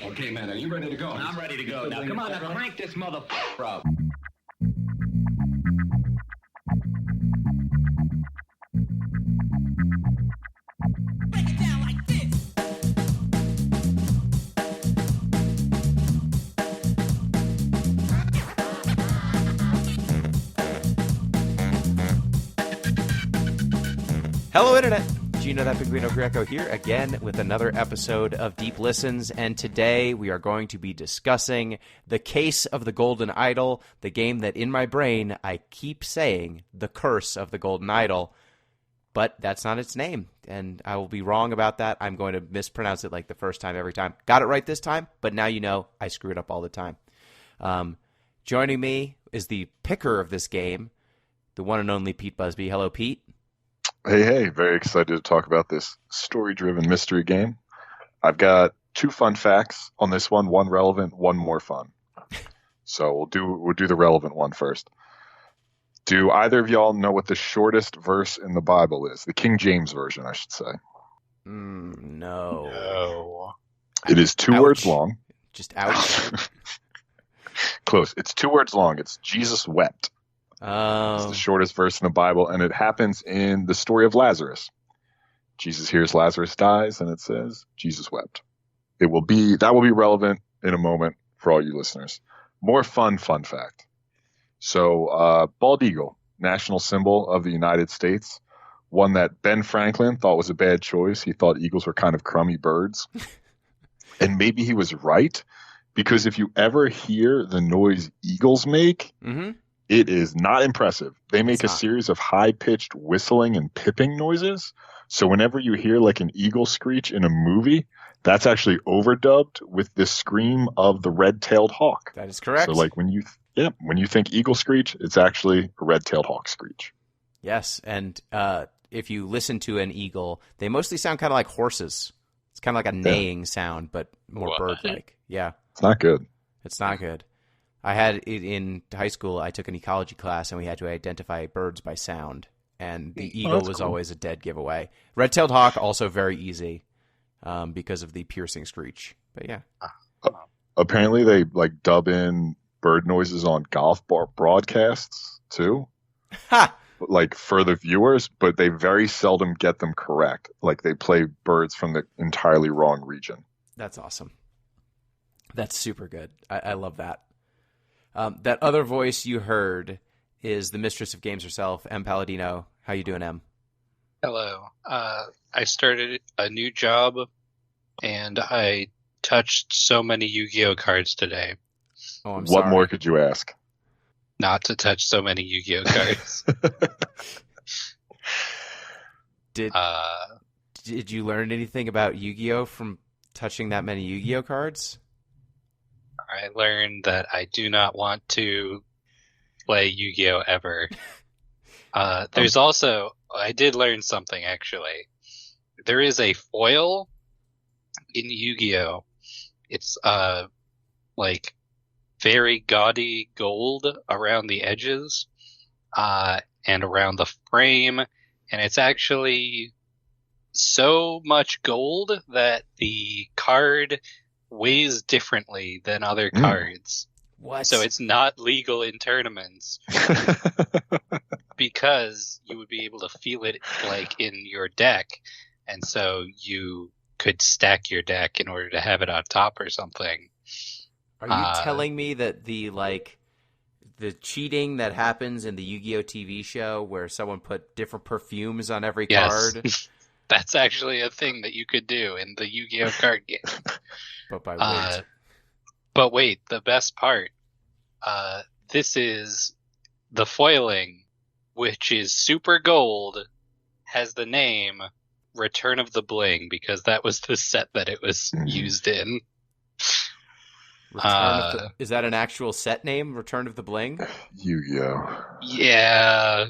Okay, man, are you ready to go? I'm ready to go. Now, come on, now crank this motherfucker up. Break it down like this. Hello, Internet. Gino, that Gino Greco here again with another episode of Deep Listens, and today we are going to be discussing The Case of the Golden Idol, the game that in my brain I keep saying The Curse of the Golden Idol, but that's not its name, and I will be wrong about that. I'm going to mispronounce it like the first time every time. Got it right this time, but now you know I screw it up all the time. Joining me is the picker of this game, the one and only Pete Busby. Hello, Pete. Hey, very excited to talk about this story-driven mystery game. I've got two fun facts on this one relevant, one more fun. So we'll do the relevant one first. Do either of y'all know what the shortest verse in the Bible is? The King James version, I should say. No. It is two Ouch. words long. Just ouch. Close. It's 2 words long. It's Jesus wept. It's the shortest verse in the Bible, and it happens in the story of Lazarus. Jesus hears Lazarus dies, and it says, Jesus wept. That will be relevant in a moment for all you listeners. More fun fact. So, bald eagle, national symbol of the United States, one that Ben Franklin thought was a bad choice. He thought eagles were kind of crummy birds. And maybe he was right, because if you ever hear the noise eagles make, it is not impressive. They make a series of high-pitched whistling and piping noises. So whenever you hear like an eagle screech in a movie, that's actually overdubbed with the scream of the red-tailed hawk. That is correct. So like when you think eagle screech, it's actually a red-tailed hawk screech. Yes, and if you listen to an eagle, they mostly sound kind of like horses. It's kind of like a neighing sound, but more bird-like. Yeah. It's not good. It's not good. I had it in high school. I took an ecology class, and we had to identify birds by sound. And the eagle was cool. always a dead giveaway. Red-tailed hawk, also very easy because of the piercing screech. But yeah. Apparently they like dub in bird noises on golf broadcasts too. Ha! Like for the viewers, but they very seldom get them correct. Like they play birds from the entirely wrong region. That's awesome. That's super good. I love that. That other voice you heard is the mistress of games herself, M. Palladino. How you doing, M? Hello. I started a new job, and I touched so many Yu-Gi-Oh cards today. Oh, I'm What sorry. more could you ask? Not to touch so many Yu-Gi-Oh cards. Did you learn anything about Yu-Gi-Oh from touching that many Yu-Gi-Oh cards? I learned that I do not want to play Yu-Gi-Oh ever. There's also, I did learn something actually. There is a foil in Yu-Gi-Oh. It's like very gaudy gold around the edges and around the frame, and it's actually so much gold that the card weighs differently than other cards. What? So it's not legal in tournaments because you would be able to feel it like in your deck, and so you could stack your deck in order to have it on top or something. Are you telling me that the cheating that happens in the Yu-Gi-Oh TV show where someone put different perfumes on every card? That's actually a thing that you could do in the Yu-Gi-Oh card game. But by weight. But wait, the best part. This is the foiling, which is super gold, has the name Return of the Bling, because that was the set that it was used in. Is that an actual set name, Return of the Bling? Yu-Gi-Oh. Yeah.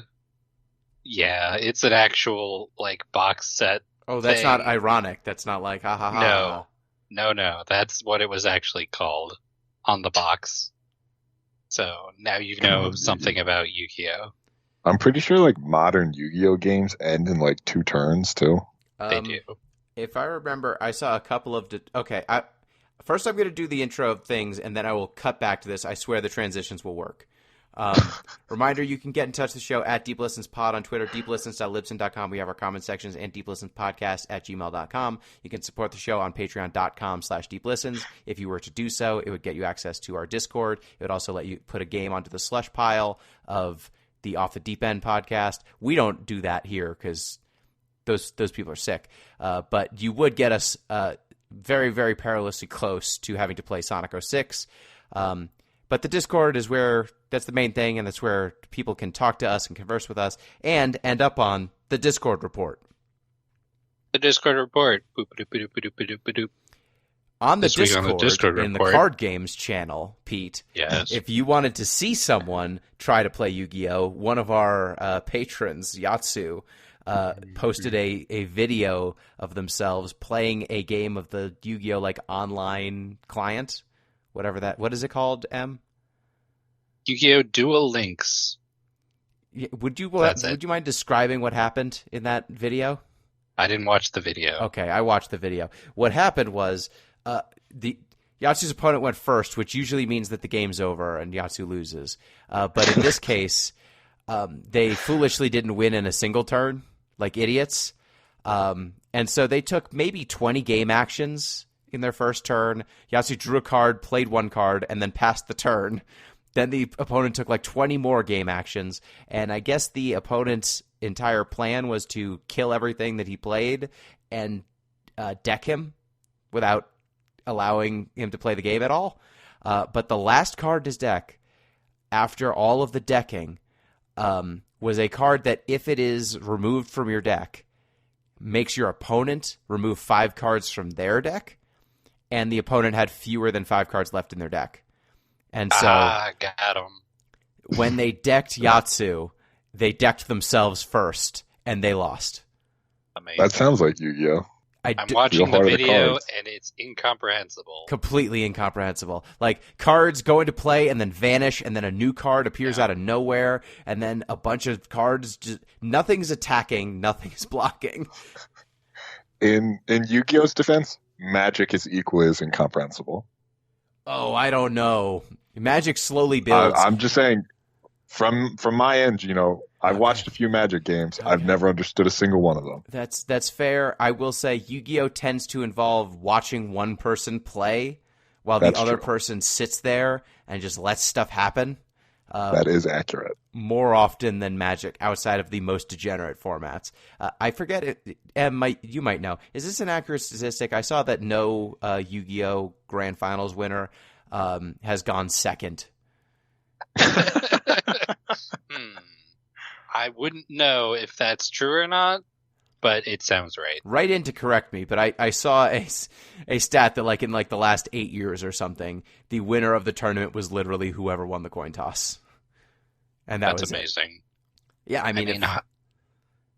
Yeah, it's an actual, like, box set. Oh, that's thing. not ironic. That's not like, ha ha ha. No. That's what it was actually called on the box. So now you know something about Yu-Gi-Oh! I'm pretty sure like modern Yu-Gi-Oh games end in like 2 turns too. They do. If I remember, I saw a couple of... First, I'm going to do the intro of things, and then I will cut back to this. I swear the transitions will work. Reminder, you can get in touch with the show at Deep Listens Pod on Twitter, deeplistens.libsyn.com. We have our comment sections, and deeplistenspodcast@gmail.com. You can support the show on patreon.com/deeplistens. If you were to do so, it would get you access to our Discord. It would also let you put a game onto the slush pile of the Off the Deep End podcast. We don't do that here because those people are sick. But you would get us very, very perilously close to having to play Sonic 06. But the Discord is where that's the main thing, and that's where people can talk to us and converse with us and end up on the Discord report. The Discord report. Boop-a-doop-a-doop-a-doop-a-doop. On the This week Discord, on the Discord in the report. card games channel, Pete, Yes. if you wanted to see someone try to play Yu-Gi-Oh!, one of our patrons, Yatsu, posted a video of themselves playing a game of the Yu-Gi-Oh! Like online client, whatever that. What is it called, M? Yu-Gi-Oh! Dual Links. Would you That's it. would you mind describing what happened in that video? I didn't watch the video. Okay, I watched the video. What happened was the Yatsu's opponent went first, which usually means that the game's over and Yatsu loses. But in this case, they foolishly didn't win in a single turn, like idiots. And so they took maybe 20 game actions in their first turn. Yatsu drew a card, played one card, and then passed the turn. Then the opponent took like 20 more game actions, and I guess the opponent's entire plan was to kill everything that he played and deck him without allowing him to play the game at all. But the last card in his deck, after all of the decking, was a card that, if it is removed from your deck, makes your opponent remove 5 cards from their deck, and the opponent had fewer than 5 cards left in their deck. And so got him. when they decked Yatsu, they decked themselves first, and they lost. Amazing. That sounds like Yu-Gi-Oh! I'm watching the Feel hard of the video, cards. and it's incomprehensible. Completely incomprehensible. Like, cards go into play and then vanish, and then a new card appears out of nowhere, and then a bunch of cards just... Nothing's attacking, nothing's blocking. In Yu-Gi-Oh's defense, magic is equally as incomprehensible. Oh, I don't know. Magic slowly builds. I'm just saying, from my end, I've watched a few Magic games. Okay. I've never understood a single one of them. That's fair. I will say Yu-Gi-Oh! Tends to involve watching one person play while the That's other true. person sits there and just lets stuff happen. That is accurate. More often than Magic, outside of the most degenerate formats. I forget it. Em, you might know. Is this an accurate statistic? I saw that no Yu-Gi-Oh! Grand Finals winner has gone second. I wouldn't know if that's true or not, but it sounds right. Write in to correct me, but I saw a stat that in the last 8 years or something, the winner of the tournament was literally whoever won the coin toss. And that That's was it. amazing. Yeah, I mean,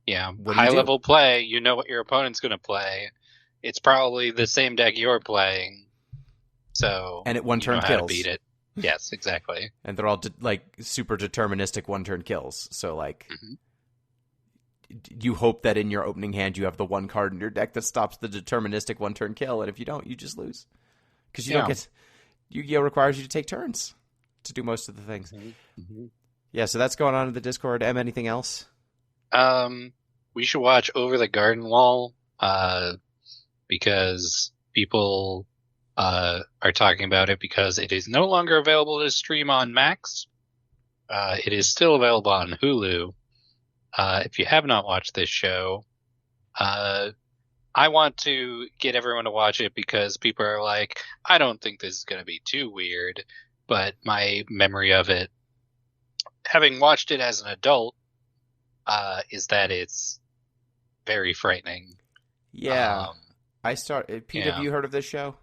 yeah, What do you high do? level play. You know what your opponent's going to play. It's probably the same deck you're playing, so and it one turn you know how to kills. beat it. Yes, exactly. And they're all super deterministic one turn kills. So you hope that in your opening hand you have the one card in your deck that stops the deterministic one turn kill, and if you don't, you just lose because you don't get. Yu-Gi-Oh! Requires you to take turns to do most of the things. Mm-hmm. Yeah, so that's going on in the Discord. Em, anything else? We should watch Over the Garden Wall, because people are talking about it because it is no longer available to stream on Max. It is still available on Hulu. If you have not watched this show, I want to get everyone to watch it because people are like, I don't think this is going to be too weird, but my memory of it, having watched it as an adult, is that it's very frightening. Yeah. Pete, yeah. have you heard of this show?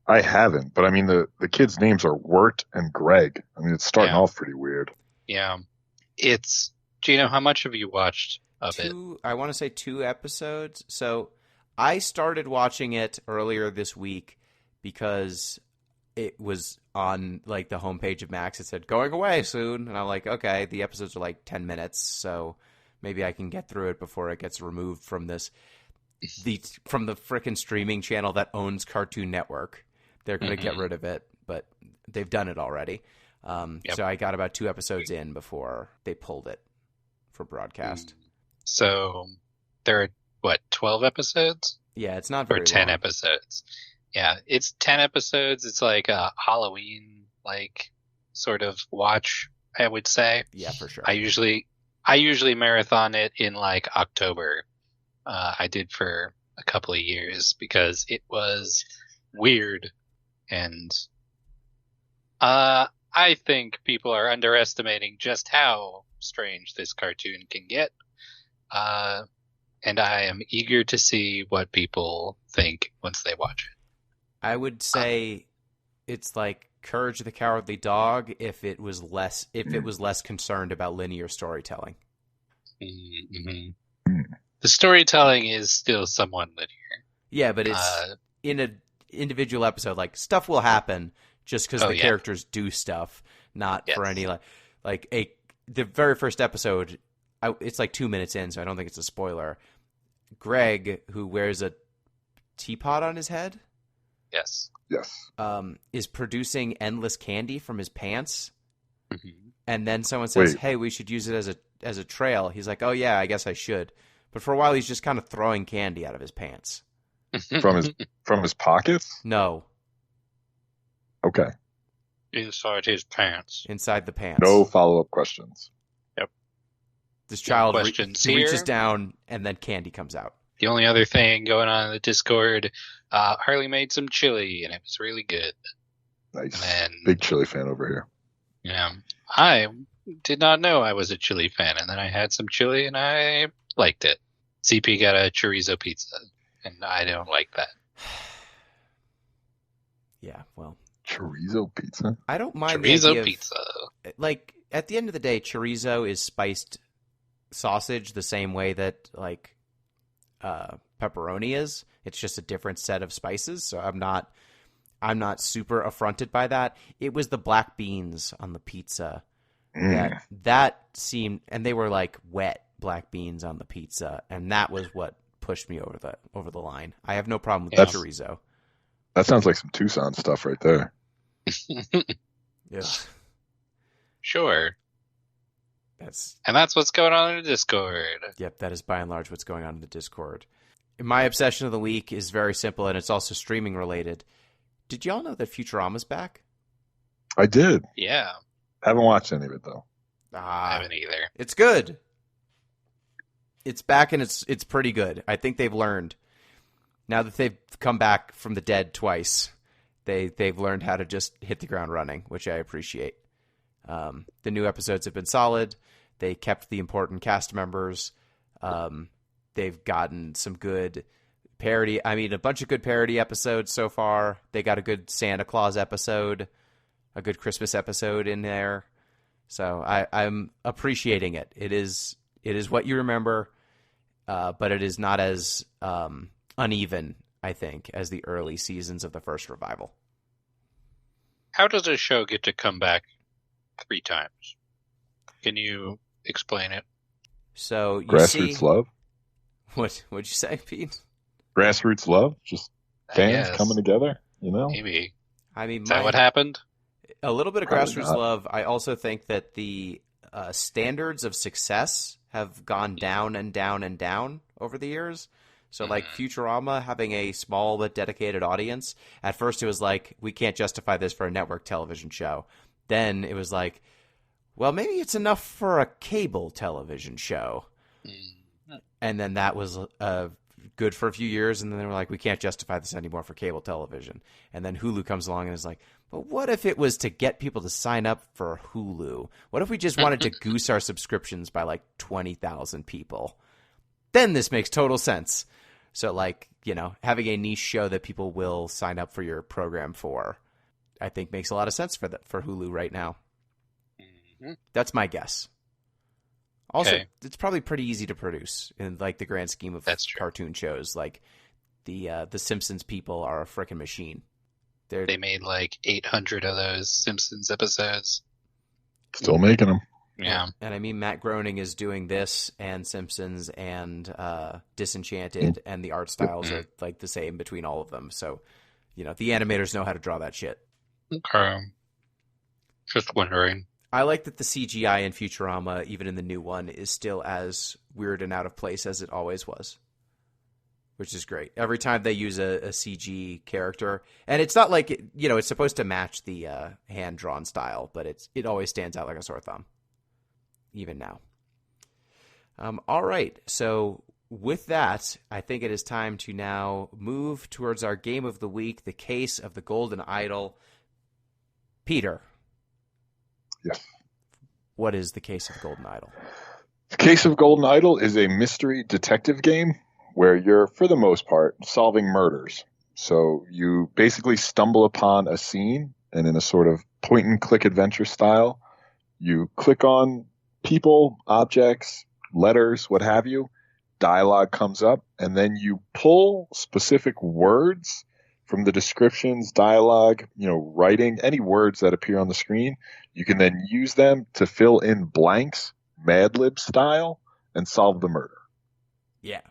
I haven't, but I mean, the kids' names are Wirt and Greg. I mean, it's starting off pretty weird. Yeah. It's, Gino, how much have you watched of it? I want to say 2 episodes. So I started watching it earlier this week because it was on the homepage of Max. It said going away soon, and I'm like, okay, the episodes are 10 minutes, so maybe I can get through it before it gets removed from this. from the frickin' streaming channel that owns Cartoon Network. They're going to get rid of it, but they've done it already. So I got about 2 episodes in before they pulled it for broadcast. So there are, 12 episodes? Yeah, it's not very Or 10 long. episodes. Yeah, it's 10 episodes. It's like a Halloween, sort of watch, I would say. Yeah, for sure. I usually marathon it in October. I did for a couple of years because it was weird, and I think people are underestimating just how strange this cartoon can get. And I am eager to see what people think once they watch it. I would say it's like Courage the Cowardly Dog if it was less concerned about linear storytelling. Mm-hmm. The storytelling is still somewhat linear. Yeah, but it's in an individual episode. Like, stuff will happen just because the characters do stuff, not for any the very first episode. It's 2 minutes in, so I don't think it's a spoiler. Greg, who wears a teapot on his head, yes, is producing endless candy from his pants, and then someone says, "Hey, we should use it as a trail." He's like, "Oh yeah, I guess I should." But for a while, he's just kind of throwing candy out of his pants. From his pockets? No. Okay. Inside his pants. Inside the pants. No follow-up questions. Yep. This child reaches down, and then candy comes out. The only other thing going on in the Discord, Harley made some chili, and it was really good. Nice. And, big chili fan over here. Yeah. I did not know I was a chili fan, and then I had some chili, and I liked it. CP got a chorizo pizza, and I don't like that. Yeah, well. Chorizo pizza? I don't mind chorizo pizza. At the end of the day, chorizo is spiced sausage the same way that, pepperoni is. It's just a different set of spices, so I'm not super affronted by that. It was the black beans on the pizza that seemed, and they were wet black beans on the pizza, and that was what pushed me over the line. I have no problem with the chorizo. That sounds like some Tucson stuff right there. Yeah. Sure. That's what's going on in the Discord. Yep, that is by and large what's going on in the Discord. My obsession of the week is very simple, and it's also streaming related. Did y'all know that Futurama's back? I did. Yeah. Haven't watched any of it, though. I haven't either. It's good. It's back, and it's pretty good. I think they've learned. Now that they've come back from the dead twice, they've learned how to just hit the ground running, which I appreciate. The new episodes have been solid. They kept the important cast members. They've gotten some good parody. I mean, a bunch of good parody episodes so far. They got a good Santa Claus episode, a good Christmas episode in there. So I'm appreciating it. It is what you remember, but it is not as uneven, I think, as the early seasons of the first revival. How does a show get to come back 3 times? Can you explain it? So you Grassroots love? What'd you say, Pete? Grassroots love? Just fans coming together, Maybe. I mean, is that what happened? A little bit of Probably grassroots not. love. I also think that the standards of success have gone down and down and down over the years. So, Futurama having a small but dedicated audience, at first it was we can't justify this for a network television show. Then it was well, maybe it's enough for a cable television show. And then that was good for a few years, and then they were we can't justify this anymore for cable television. And then Hulu comes along and is but what if it was to get people to sign up for Hulu? What if we just wanted to goose our subscriptions by 20,000 people? Then this makes total sense. So having a niche show that people will sign up for your program for, I think makes a lot of sense for Hulu right now. Mm-hmm. That's my guess. Also, It's probably pretty easy to produce in the grand scheme of cartoon shows. The Simpsons people are a frickin' machine. They made 800 of those Simpsons episodes. Still making them. Yeah. And I mean, Matt Groening is doing this and Simpsons and Disenchanted, and the art styles are like the same between all of them. So, the animators know how to draw that shit. Okay. Just wondering. I like that the CGI in Futurama, even in the new one, is still as weird and out of place as it always was, which is great. Every time they use a CG character, and it's not like, it's supposed to match the hand-drawn style, but it always stands out like a sore thumb, even now. All right, so with that, I think it is time to now move towards our game of the week, the case of the Golden Idol. Peter. Yes. What is the case of the Golden Idol? The Case of Golden Idol is a mystery detective game where you're, for the most part, solving murders. So you basically stumble upon a scene, and in a sort of point-and-click adventure style, you click on people, objects, letters, what have you, dialogue comes up, and then you pull specific words from the descriptions, dialogue, writing, any words that appear on the screen. You can then use them to fill in blanks, Mad Lib style, and solve the murder. Yeah.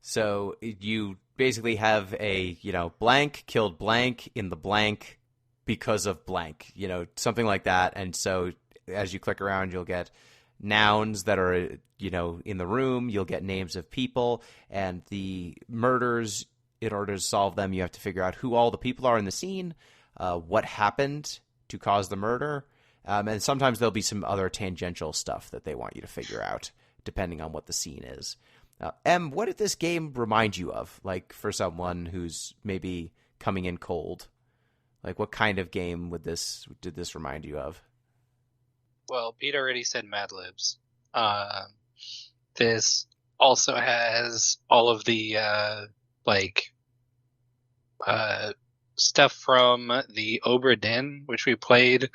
So you basically have a, blank killed blank in the blank because of blank, something like that. And so as you click around, you'll get nouns that are, in the room. You'll get names of people, and the murders, in order to solve them, you have to figure out who all the people are in the scene, what happened to cause the murder, and sometimes there'll be some other tangential stuff that they want you to figure out, depending on what the scene is. Em, what did this game remind you of, like, for someone who's maybe coming in cold? Like, what kind of game did this remind you of? Well, Pete already said Mad Libs. This also has all of the stuff from the Obra Dinn, which we played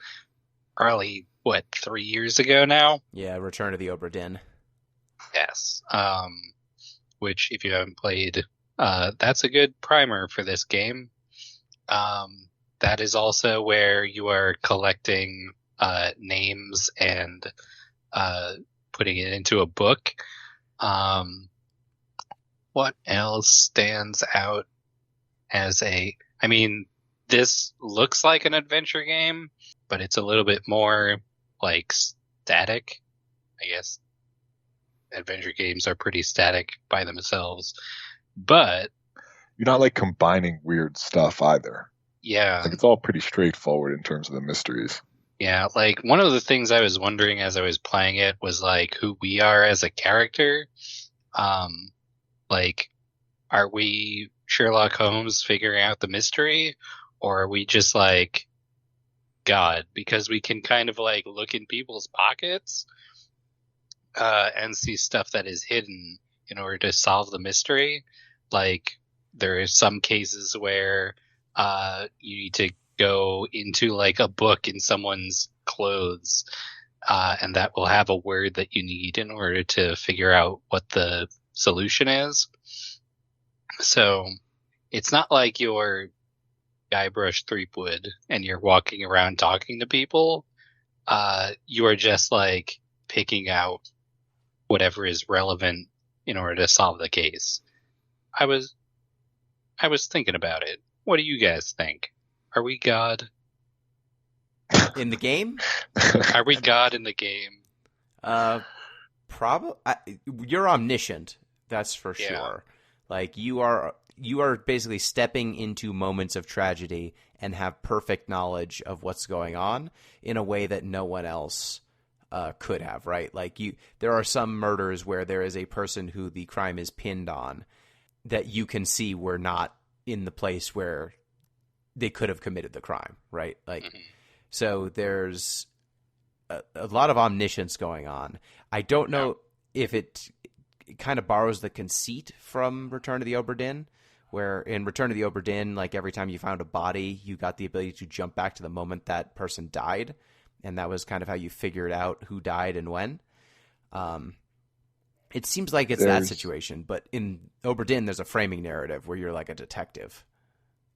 probably 3 years ago now. Yeah, Return of the Obra Dinn. Yes. Which, if you haven't played, that's a good primer for this game. That is also where you are collecting names and putting it into a book. What else stands out as this looks like an adventure game, but it's a little bit more like static. I guess adventure games are pretty static by themselves, but You're not like combining weird stuff either. yeah, Like, it's all pretty straightforward in terms of the mysteries. yeah. Like, one of the things I was wondering as I was playing it was like who we are as a character. Like, are we Sherlock Holmes figuring out the mystery, or are we just like God? Because we can kind of like look in people's pockets and see stuff that is hidden in order to solve the mystery. Like, there are some cases where you need to go into like a book in someone's clothes, and that will have a word that you need in order to figure out what the solution is. So it's not like you're Guybrush Threepwood and you're walking around talking to people. You are just like picking out whatever is relevant in order to solve the case. I was thinking about it. What do you guys think? Are we God? In the game? Are we God in the game? Probably. You're omniscient. That's for Yeah. sure. Like, you are basically stepping into moments of tragedy and have perfect knowledge of what's going on in a way that no one else could have, right? Like, there are some murders where there is a person who the crime is pinned on that you can see were not in the place where they could have committed the crime, right? Like, so there's a lot of omniscience going on. I don't know if it kind of borrows the conceit from Return of the Obra Dinn, where in Return of the Obra Dinn, like, every time you found a body, you got the ability to jump back to the moment that person died, and that was kind of how you figured out who died and when. It seems like it's that situation, but in Obra Dinn, there's a framing narrative where you're like a detective.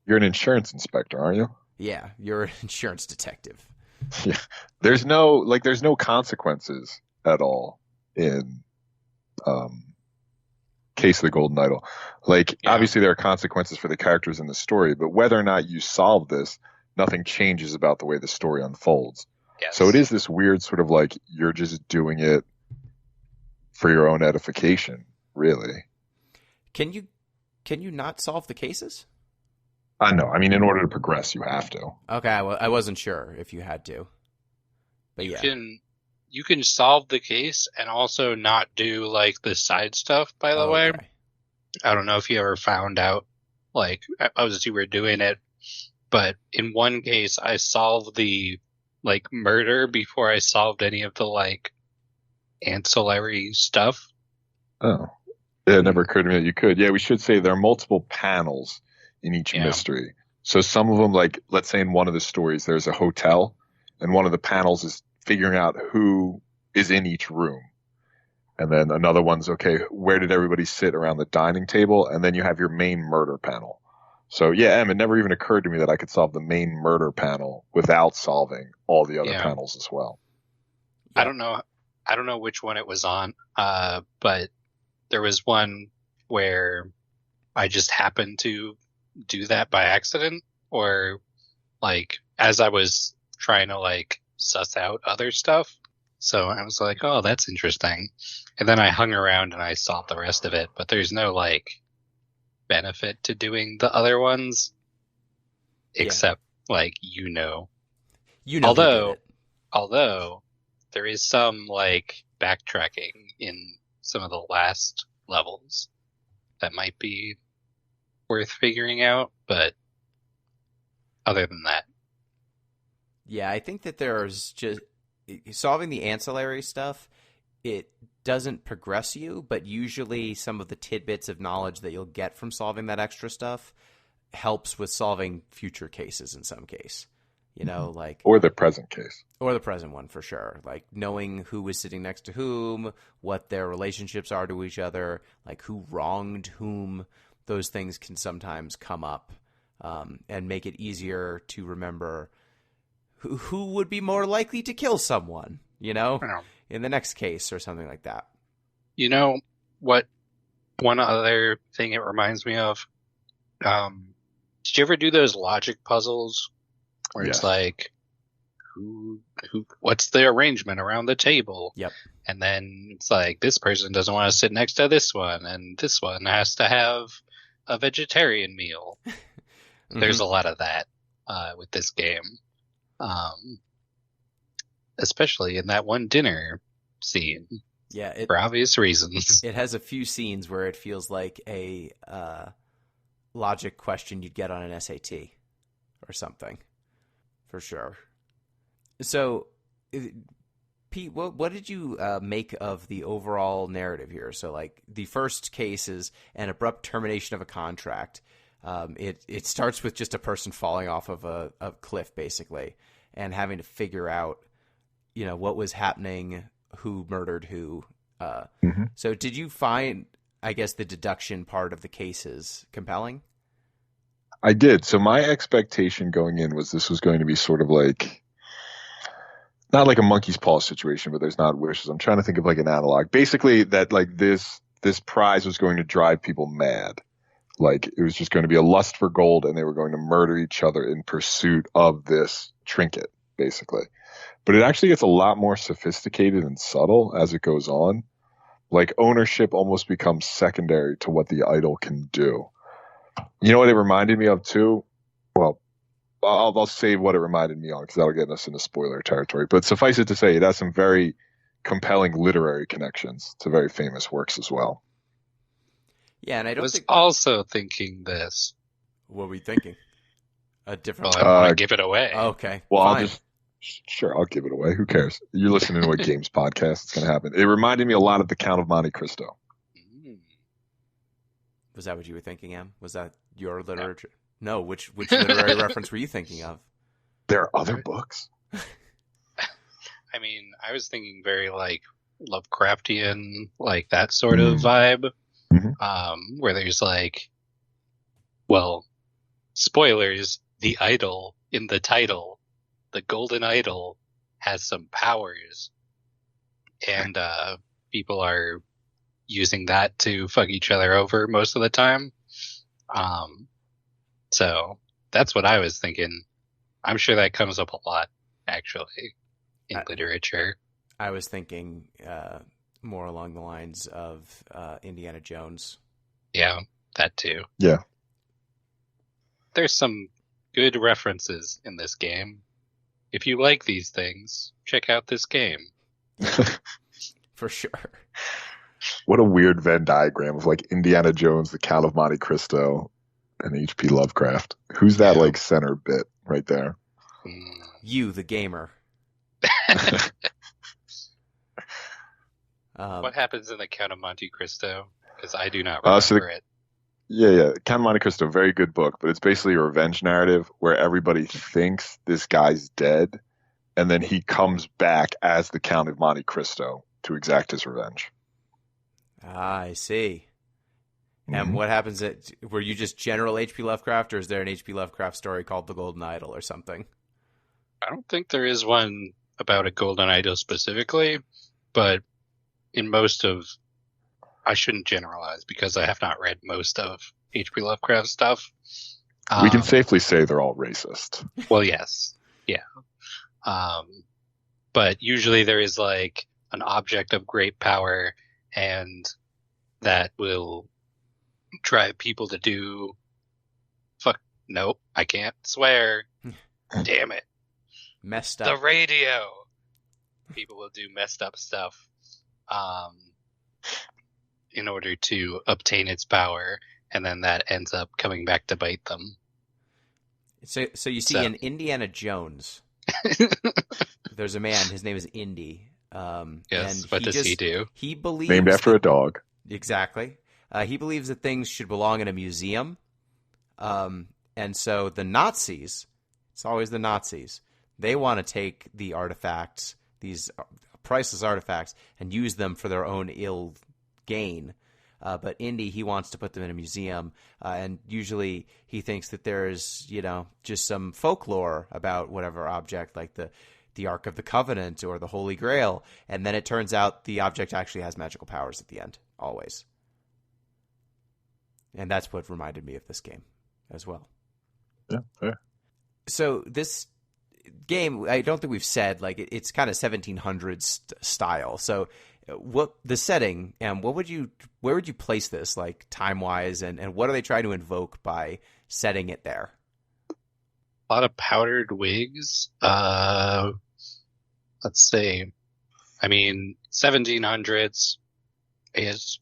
You're an insurance inspector, aren't you? Yeah, you're an insurance detective. Yeah. There's no consequences at all in um, Case of the Golden Idol. Like, Yeah. obviously there are consequences for the characters in the story, but whether or not you solve this, nothing changes about the way the story unfolds. Yes. So it is this weird sort of like you're just doing it for your own edification, really. Can you not solve the cases? I know. I mean, in order to progress, you have to. Okay, well, I wasn't sure if you had to, but You yeah. can solve the case and also not do like the side stuff, by the way. Okay. I don't know if you ever found out, like, as you were doing it, but in one case, I solved the, like, murder before I solved any of the, like, ancillary stuff. Oh. Yeah, it never occurred to me that you could. Yeah, we should say there are multiple panels in each Yeah. mystery. So some of them, like, let's say in one of the stories, there's a hotel, and one of the panels is figuring out who is in each room. And then another one's, okay, where did everybody sit around the dining table? And then you have your main murder panel. So, yeah, Em, it never even occurred to me that I could solve the main murder panel without solving all the other Yeah. panels as well. Yeah. I don't know which one it was on, but there was one where I just happened to do that by accident, or like as I was trying to like suss out other stuff. So I was like, oh, that's interesting. And then I hung around and I solved the rest of it, but there's no like benefit to doing the other ones except like You know who did although it. although there is some like backtracking in some of the last levels that might be worth figuring out, but other than that, Yeah, I think that there's just solving the ancillary stuff. It doesn't progress you, but usually some of the tidbits of knowledge that you'll get from solving that extra stuff helps with solving future cases in some case. You know, like Or the present case. or the present one for sure. Like knowing who was sitting next to whom, what their relationships are to each other, like who wronged whom. Those things can sometimes come up and make it easier to remember who would be more likely to kill someone, you know, I don't know. in the next case or something like that. You know what? One other thing it reminds me of. Did you ever do those logic puzzles where Yes. it's like, what's the arrangement around the table? Yep. And then it's like, this person doesn't want to sit next to this one, and this one has to have a vegetarian meal. There's a lot of that with this game. Especially in that one dinner scene, Yeah, for obvious reasons. it has a few scenes where it feels like a logic question you'd get on an SAT or something, for sure. So, Pete, what did you make of the overall narrative here? So, like, the first case is an abrupt termination of a contract. It starts with just a person falling off of a cliff, basically, and having to figure out, you know, what was happening, who murdered who. So, did you find, I guess, the deduction part of the cases compelling? I did. So my expectation going in was this was going to be sort of like, not like a monkey's paw situation, but there's not wishes. I'm trying to think of like an analog. Basically, that like this prize was going to drive people mad. Like it was just going to be a lust for gold, and they were going to murder each other in pursuit of this trinket, basically. But it actually gets a lot more sophisticated and subtle as it goes on. Like ownership almost becomes secondary to what the idol can do. You know what it reminded me of too? Well, I'll save what it reminded me on because that'll get us into spoiler territory. But suffice it to say, it has some very compelling literary connections to very famous works as well. Yeah, and I I don't was think. also thinking this. What were you thinking? A different. Well, I want to give it away. Okay. Well, fine. I'll give it away. Who cares? You're listening to a games podcast. It's going to happen. It reminded me a lot of The Count of Monte Cristo. Mm. Was that what you were thinking, Em? Was that your literature? No. Which literary reference were you thinking of? There are other books. I mean, I was thinking very like Lovecraftian, like that sort of vibe, where there's like, well, spoilers, the idol in the title the golden idol has some powers, and people are using that to fuck each other over most of the time. So that's what I was thinking. I'm sure that comes up a lot, actually, in literature. I was thinking more along the lines of Indiana Jones. Yeah, that too. Yeah. There's some good references in this game. If you like these things, check out this game. For sure. What a weird Venn diagram of like Indiana Jones, the Count of Monte Cristo, and H.P. Lovecraft. Who's that like center bit right there? You, the gamer. What happens in the Count of Monte Cristo? Because I do not remember it. Yeah. Count of Monte Cristo, very good book, but it's basically a revenge narrative where everybody thinks this guy's dead, and then he comes back as the Count of Monte Cristo to exact his revenge. Ah, I see. And what happens were you just general H.P. Lovecraft, or is there an H.P. Lovecraft story called The Golden Idol or something? I don't think there is one about a golden idol specifically, but in most of... I shouldn't generalize because I have not read most of H.P. Lovecraft stuff. We can safely say they're all racist. Well, yes. Yeah. But usually there is like an object of great power, and that will drive people to do... Nope, I can't swear. Damn it. Messed up. The radio. People will do messed up stuff in order to obtain its power, and then that ends up coming back to bite them. So you see, in Indiana Jones, there's a man, his name is Indy. Yes, and what does he do? He believes... Named after a dog. Exactly. He believes that things should belong in a museum. And so the Nazis, it's always the Nazis, they want to take the artifacts, these priceless artifacts, and use them for their own ill gain. But Indy, he wants to put them in a museum, and usually he thinks that there's, just some folklore about whatever object, like the Ark of the Covenant or the Holy Grail, and then it turns out the object actually has magical powers at the end, always. And that's what reminded me of this game as well. Yeah, fair. So this game, I don't think we've said, like, it's kind of 1700s style. So what the setting, and where would you place this, like, time-wise, and what are they trying to invoke by setting it there? A lot of powdered wigs. Let's see. I mean, 1700s is...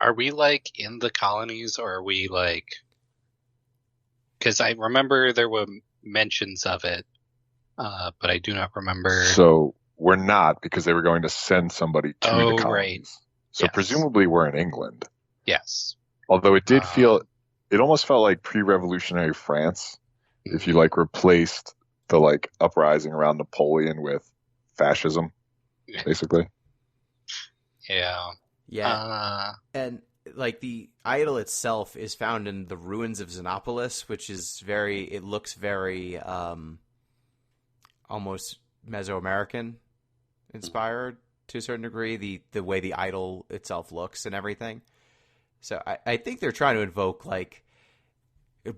Are we, like, in the colonies, or are we, like... Because I remember there were mentions of it, but I do not remember... So, we're not, because they were going to send somebody to the colonies. Right. So, presumably we're in England. Yes. Although it did feel... It almost felt like pre-revolutionary France, if you, like, replaced the, like, uprising around Napoleon with fascism, basically. Yeah. Yeah. And, like, the idol itself is found in the ruins of Xenopolis, which is it looks very almost Mesoamerican inspired to a certain degree, the way the idol itself looks and everything. So I think they're trying to invoke, like,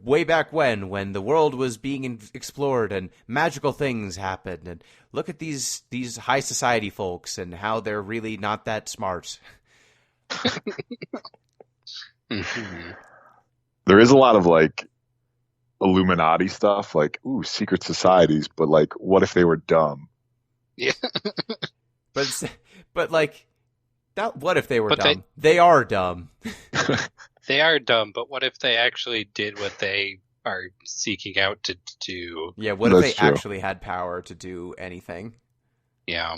way back when the world was being explored and magical things happened, and look at these high society folks and how they're really not that smart. There is a lot of, like, Illuminati stuff, like, ooh, secret societies, but, like, what if they were dumb? Yeah. but like, not what if they were dumb? They are dumb. They are dumb, but what if they actually did what they are seeking out to do? Yeah, what if they actually had power to do anything? Yeah.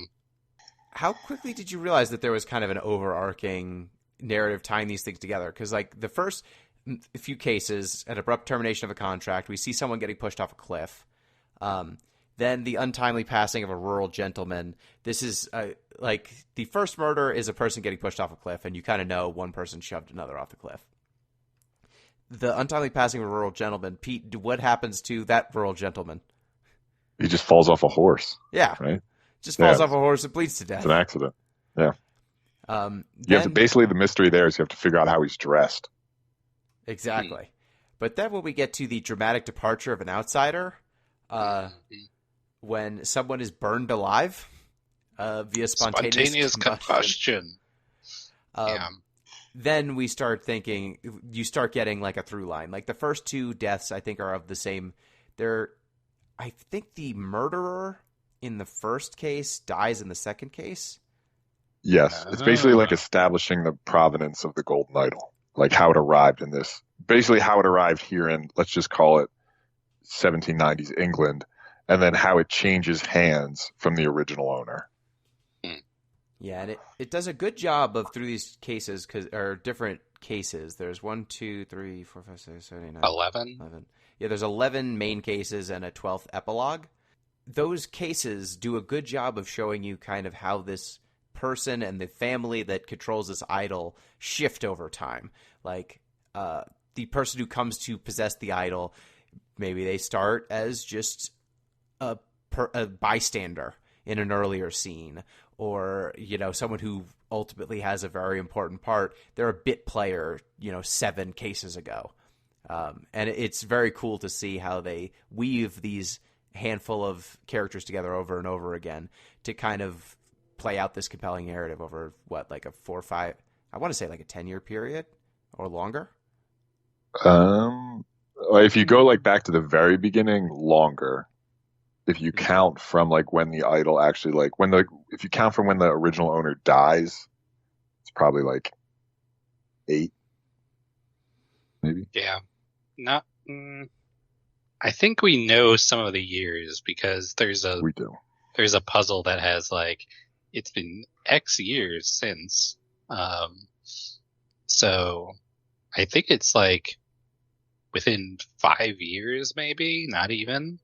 How quickly did you realize that there was kind of an overarching narrative tying these things together? Because, like, the first few cases, an abrupt termination of a contract, we see someone getting pushed off a cliff. Then the untimely passing of a rural gentleman. This is, like, the first murder is a person getting pushed off a cliff, and you kind of know one person shoved another off the cliff. The untimely passing of a rural gentleman. Pete, what happens to that rural gentleman? He just falls off a horse. Yeah. Right? Just falls Yeah. off a horse and bleeds to death. It's an accident. Yeah. You have to Then, basically, the mystery there is you have to figure out how he's dressed. exactly. But then when we get to the dramatic departure of an outsider, when someone is burned alive via spontaneous combustion. Then we start thinking, you start getting like a through line. Like the first two deaths, I think, are of the same. I think the murderer in the first case dies in the second case. Yes. It's basically like establishing the provenance of the golden idol, like how it arrived in this. Basically how it arrived here in, let's just call it 1790s England, and then how it changes hands from the original owner. Yeah, and it does a good job of, through these cases, or different cases. There's 1, 2, 3, 4, 5, 6, 7, 8, 9, 11. Yeah, there's 11 main cases and a 12th epilogue. Those cases do a good job of showing you kind of how this person and the family that controls this idol shift over time. Like, the person who comes to possess the idol, maybe they start as just a bystander in an earlier scene, or, someone who ultimately has a very important part. They're a bit player, 7 cases ago. And it's very cool to see how they weave these handful of characters together over and over again to kind of play out this compelling narrative over like a 4 or 5, I want to say like a 10-year period or longer. If you go like back to the very beginning, longer. If you count from like when the idol actually if you count from when the original owner dies, it's probably like 8, maybe. Yeah. Not. I think we know some of the years because We do. There's a puzzle that has like it's been X years since. So I think it's like within 5 years, maybe not even.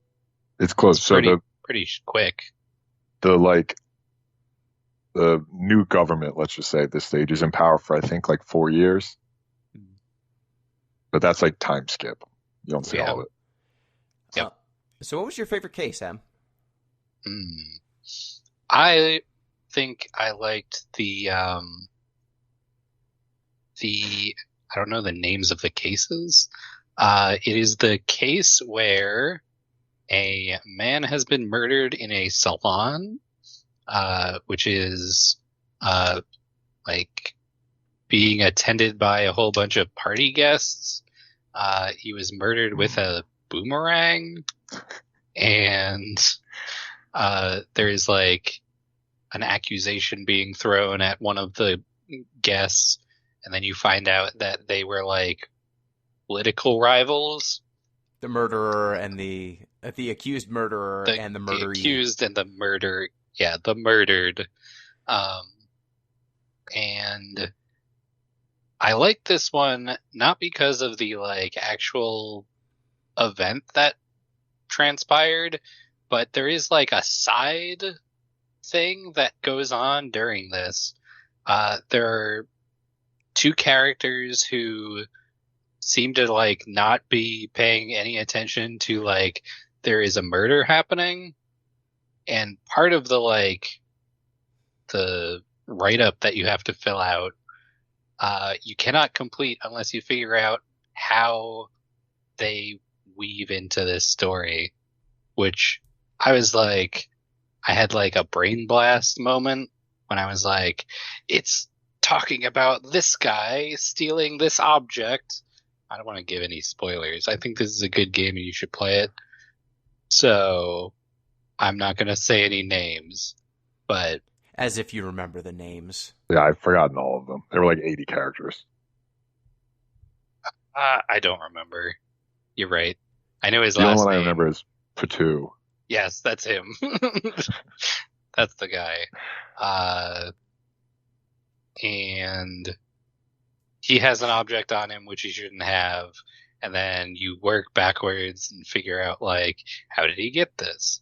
It's close. It's So pretty quick. the new government, let's just say at this stage, is in power for I think like 4 years. But that's like time skip. You don't see all of it. Yep. So what was your favorite case, Em? I think I liked the I don't know the names of the cases. It is the case where a man has been murdered in a salon, which is like being attended by a whole bunch of party guests. He was murdered with a boomerang, and there's like an accusation being thrown at one of the guests, and then you find out that they were like political rivals. The murderer and the accused murderer and the murderee. The accused and the murder. Yeah, the murdered. And I like this one not because of the like actual event that transpired, but there is like a side thing that goes on during this. There are 2 characters who seem to like not be paying any attention to like there is a murder happening, and part of the like the write-up that you have to fill out you cannot complete unless you figure out how they weave into this story, which I was like, I had like a brain blast moment when I was like, it's talking about this guy stealing this object. I don't want to give any spoilers. I think this is a good game and you should play it. So I'm not going to say any names, but as if you remember the names. Yeah, I've forgotten all of them. There were like 80 characters. I don't remember. You're right. I know his last name. The only one I remember is Patu. Yes, that's him. That's the guy. And he has an object on him which he shouldn't have. And then you work backwards and figure out, like, how did he get this?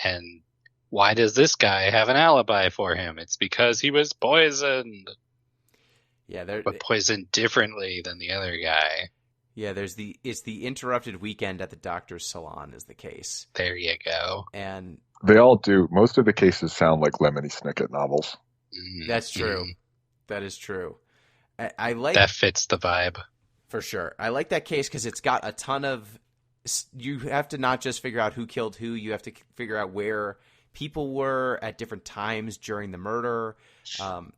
And why does this guy have an alibi for him? It's because he was poisoned. Yeah, but poisoned differently than the other guy. Yeah, it's the interrupted weekend at the doctor's salon is the case. There you go. And They all do. Most of the cases sound like Lemony Snicket novels. that's true. That is true. I like That fits the vibe. for sure. I like that case because it's got a ton of. You have to not just figure out who killed who. You have to figure out where people were at different times during the murder.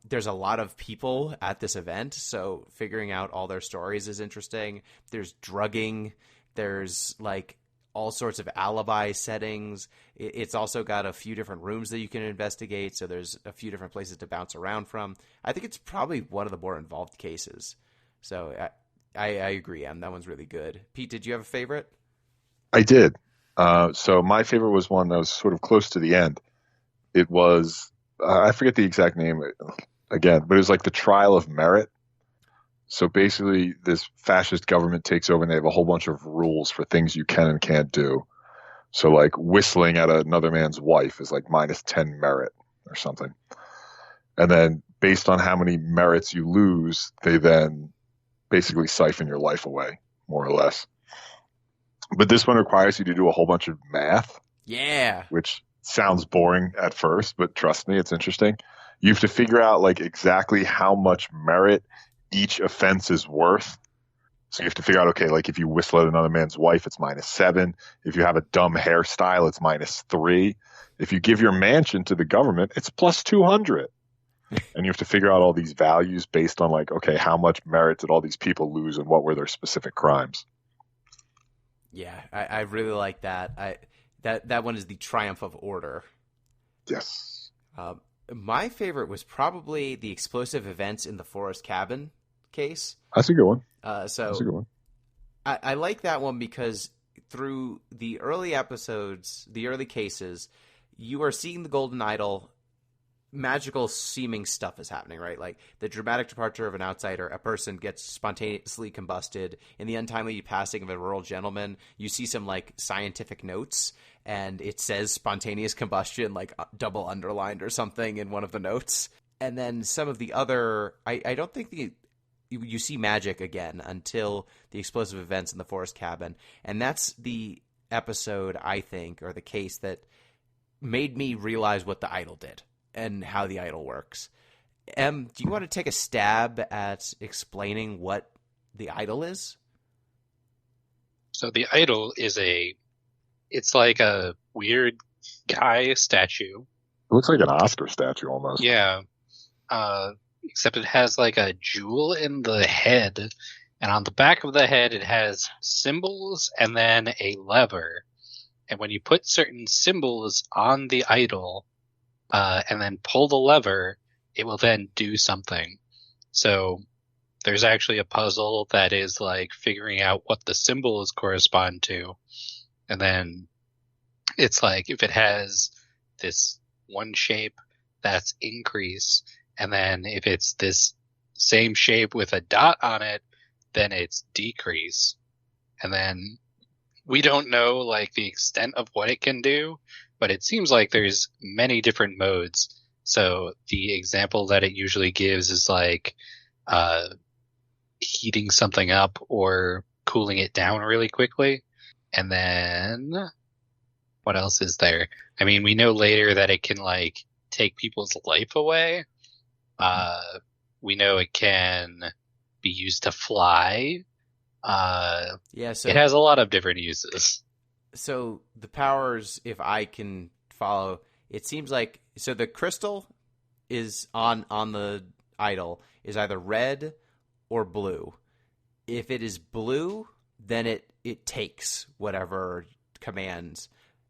There's a lot of people at this event, so figuring out all their stories is interesting. There's drugging. There's like all sorts of alibi settings. It's also got a few different rooms that you can investigate, so there's a few different places to bounce around from. I think it's probably one of the more involved cases. So I agree, Em. That one's really good. Pete, did you have a favorite? I did. So my favorite was one that was sort of close to the end. It was, I forget the exact name again, but it was like the trial of merit. So basically, this fascist government takes over and they have a whole bunch of rules for things you can and can't do. So like whistling at another man's wife is like -10 merit or something. And then based on how many merits you lose, they then basically siphon your life away, more or less. But this one requires you to do a whole bunch of math. Yeah. Which sounds boring at first, but trust me, it's interesting. You have to figure out like exactly how much merit each offense is worth. So you have to figure out, okay, like if you whistle at another man's wife, it's -7. If you have a dumb hairstyle, it's -3. If you give your mansion to the government, it's +200. And you have to figure out all these values based on like, okay, how much merit did all these people lose and what were their specific crimes? Yeah, I really like that. That one is the triumph of order. Yes. My favorite was probably the explosive events in the forest cabin case. That's a good one. That's a good one. I like that one because through the early episodes, the early cases, you are seeing the golden idol. Magical seeming stuff is happening, right? Like the dramatic departure of an outsider, a person gets spontaneously combusted. In the untimely passing of a rural gentleman, you see some like scientific notes and it says spontaneous combustion, like double underlined or something in one of the notes. And then some of the other, I don't think you see magic again until the explosive events in the forest cabin. And that's the episode, I think, or the case that made me realize what the idol did and how the idol works. Em, do you want to take a stab at explaining what the idol is? So the idol is it's like a weird guy statue. It looks like an Oscar statue almost. Yeah. Except it has like a jewel in the head, and on the back of the head it has symbols and then a lever. And when you put certain symbols on the idol, and then pull the lever, it will then do something. So there's actually a puzzle that is like figuring out what the symbols correspond to. And then it's like if it has this one shape, that's increase. And then if it's this same shape with a dot on it, then it's decrease. And then we don't know like the extent of what it can do, but it seems like there's many different modes. So the example that it usually gives is like heating something up or cooling it down really quickly. And then what else is there? I mean, we know later that it can like take people's life away. We know it can be used to fly. Yeah, so it has a lot of different uses. So the powers, if I can follow, it seems like so the crystal is on the idol is either red or blue. If it is blue, then it takes whatever command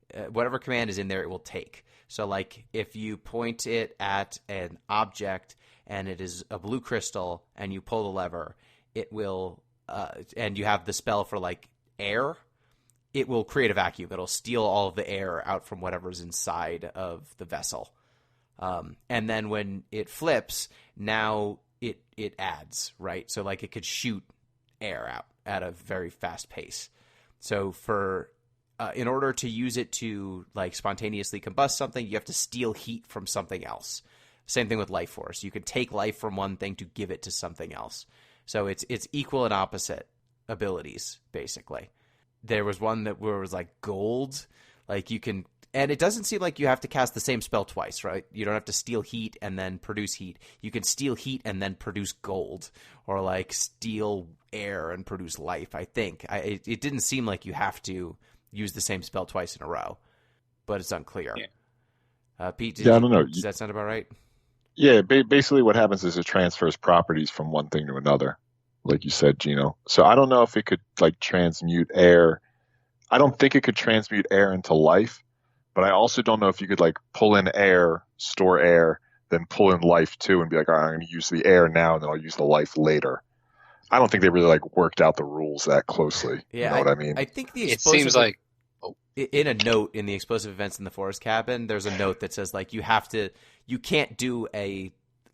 is in there, it will take. So like if you point it at an object and it is a blue crystal and you pull the lever, it will and you have the spell for like air, it will create a vacuum. It'll steal all of the air out from whatever's inside of the vessel. And then when it flips, now it adds, right? So like it could shoot air out at a very fast pace. So for in order to use it to like spontaneously combust something, you have to steal heat from something else. Same thing with life force. You can take life from one thing to give it to something else. So it's equal and opposite abilities, basically. There was one where it was like gold, like you can, and it doesn't seem like you have to cast the same spell twice, right? You don't have to steal heat and then produce heat. You can steal heat and then produce gold, or like steal air and produce life, I think. It didn't seem like you have to use the same spell twice in a row, but it's unclear. Yeah. Pete, I don't know. Does that sound about right? Yeah, basically what happens is it transfers properties from one thing to another, like you said, Gino. So I don't know if it could like transmute air. I don't think it could transmute air into life, but I also don't know if you could like pull in air, store air, then pull in life too, and be like, all right, I'm going to use the air now, and then I'll use the life later. I don't think they really like worked out the rules that closely. Yeah, you know what I mean? I think the It explosive seems like in a note in the explosive events in the forest cabin, there's a note that says like you can't do a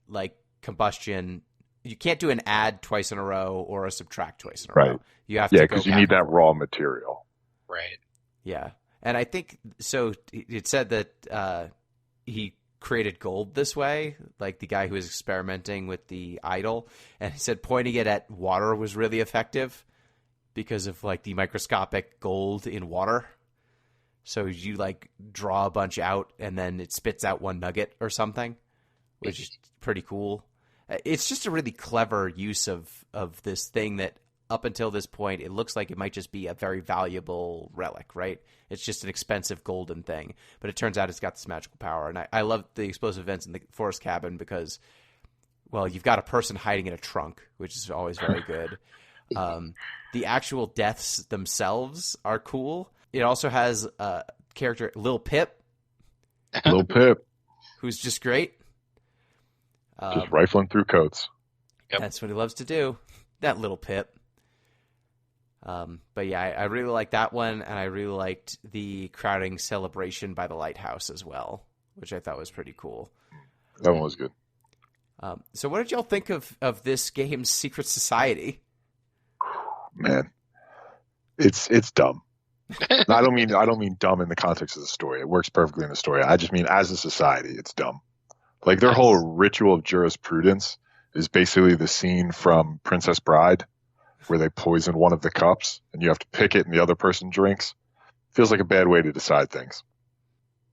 like combustion. You can't do an add twice in a row or a subtract twice in a row. You have to go because you need that raw material. right. Yeah, and I think so. It said that he created gold this way, like the guy who was experimenting with the idol, and he said pointing it at water was really effective because of like the microscopic gold in water. So you like draw a bunch out and then it spits out one nugget or something, which is pretty cool. It's just a really clever use of this thing that up until this point, it looks like it might just be a very valuable relic, right? It's just an expensive golden thing. But it turns out it's got this magical power. And I love the explosive events in the forest cabin because, well, you've got a person hiding in a trunk, which is always very good. The actual deaths themselves are cool. It also has a character, Lil Pip. Lil Pip. Who's just great. Just rifling through coats. Yep. That's what he loves to do. That little Pip. But yeah, I really liked that one, and I really liked the crowding celebration by the lighthouse as well, which I thought was pretty cool. That one was good. So what did y'all think of this game's Secret Society? Man, it's dumb. I don't mean dumb in the context of the story. It works perfectly in the story. I just mean as a society, it's dumb. Like their whole ritual of jurisprudence is basically the scene from Princess Bride, where they poison one of the cups and you have to pick it and the other person drinks. Feels like a bad way to decide things.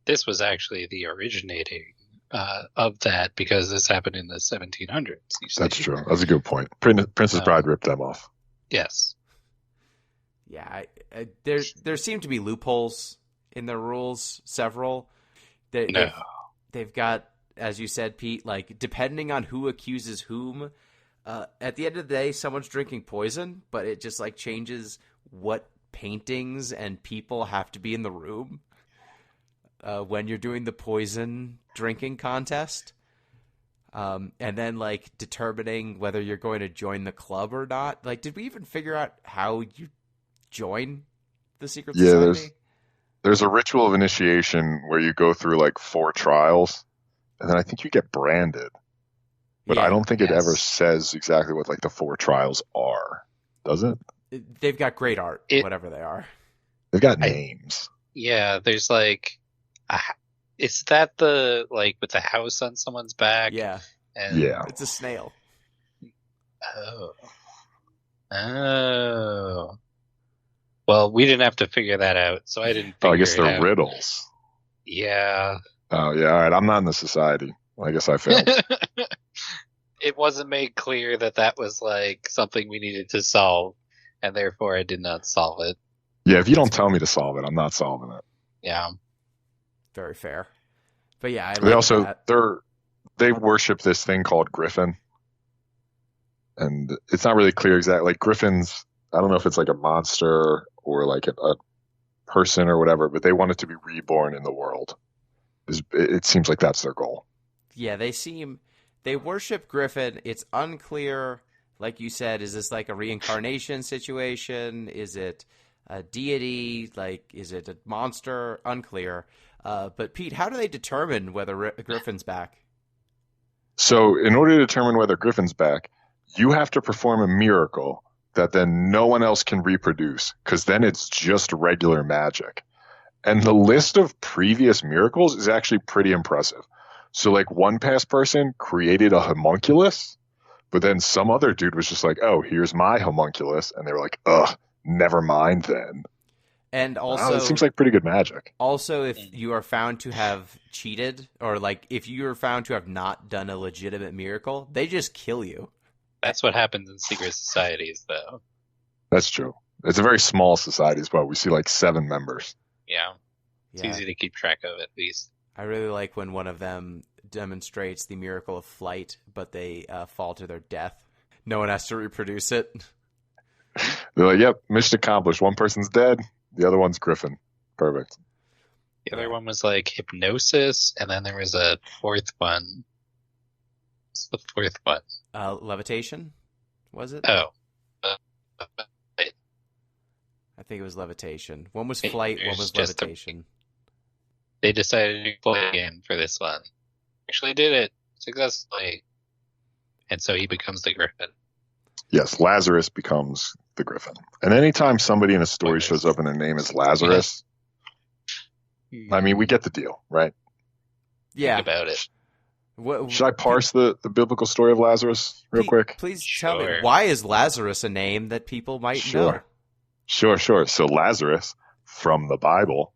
This was actually the originating of that because this happened in the 1700s. That's true. That's a good point. Princess Bride ripped them off. Yes. Yeah, there seem to be loopholes in their rules, several. They've got, as you said, Pete, like depending on who accuses whom, at the end of the day, someone's drinking poison, but it just like changes what paintings and people have to be in the room when you're doing the poison drinking contest. And then like determining whether you're going to join the club or not. Like, did we even figure out how you join the Secret Society? Yeah, there's a ritual of initiation where you go through like 4 trials, and then I think you get branded. But I don't think it ever says exactly what like the 4 trials are. Does it? They've got great art, whatever they are. They've got names. Yeah, there's like, is that the like with the house on someone's back? Yeah. And, yeah. It's a snail. Oh. Well, we didn't have to figure that out, so I didn't figure I guess it they're out. riddles. Yeah. Oh, yeah. All right. I'm not in the society. I guess I failed. It wasn't made clear that was like something we needed to solve, and therefore I did not solve it. Yeah, if you don't tell me to solve it, I'm not solving it. Yeah. Very fair. But yeah, I They like also that. they worship this thing called Griffin, and it's not really clear exactly. Like Griffins, I don't know if it's like a monster or like a person or whatever, but they want it to be reborn in the world. It seems like that's their goal. Yeah, they worship Griffin. It's unclear, like you said, is this like a reincarnation situation? Is it a deity? Like, is it a monster? Unclear. But Pete, how do they determine whether Griffin's back? So in order to determine whether Griffin's back, you have to perform a miracle that then no one else can reproduce, because then it's just regular magic. And the list of previous miracles is actually pretty impressive. So like one past person created a homunculus, But then some other dude was just like, "Oh, here's my homunculus," and they were like, "Ugh, never mind then." And Wow, also, it seems like pretty good magic. also, if you are found to have cheated, or like if you are found to have not done a legitimate miracle, they just kill you. That's what happens in secret societies, though. That's true. It's a very small society as well. We see like 7 members. Yeah. It's Yeah. easy to keep track of, at least. I really like when one of them demonstrates the miracle of flight, but they fall to their death. No one has to reproduce it. They're like, "Yep, mission accomplished. One person's dead. The other one's Griffin. Perfect." The other one was like hypnosis, and then there was a fourth one. What's the fourth one? Levitation, was it? Oh. I think it was levitation. One was It flight, one was was just levitation. They decided to play again for this one. Actually did it successfully. And so he becomes the Griffin. Yes, Lazarus becomes the Griffin. And anytime somebody in a story shows up and their name is Lazarus, I mean, we get the deal, right? Yeah. Think about it. Should I parse the biblical story of Lazarus real quick? Please tell me, Sure. why is Lazarus a name that people might know? Sure. So Lazarus, from the Bible,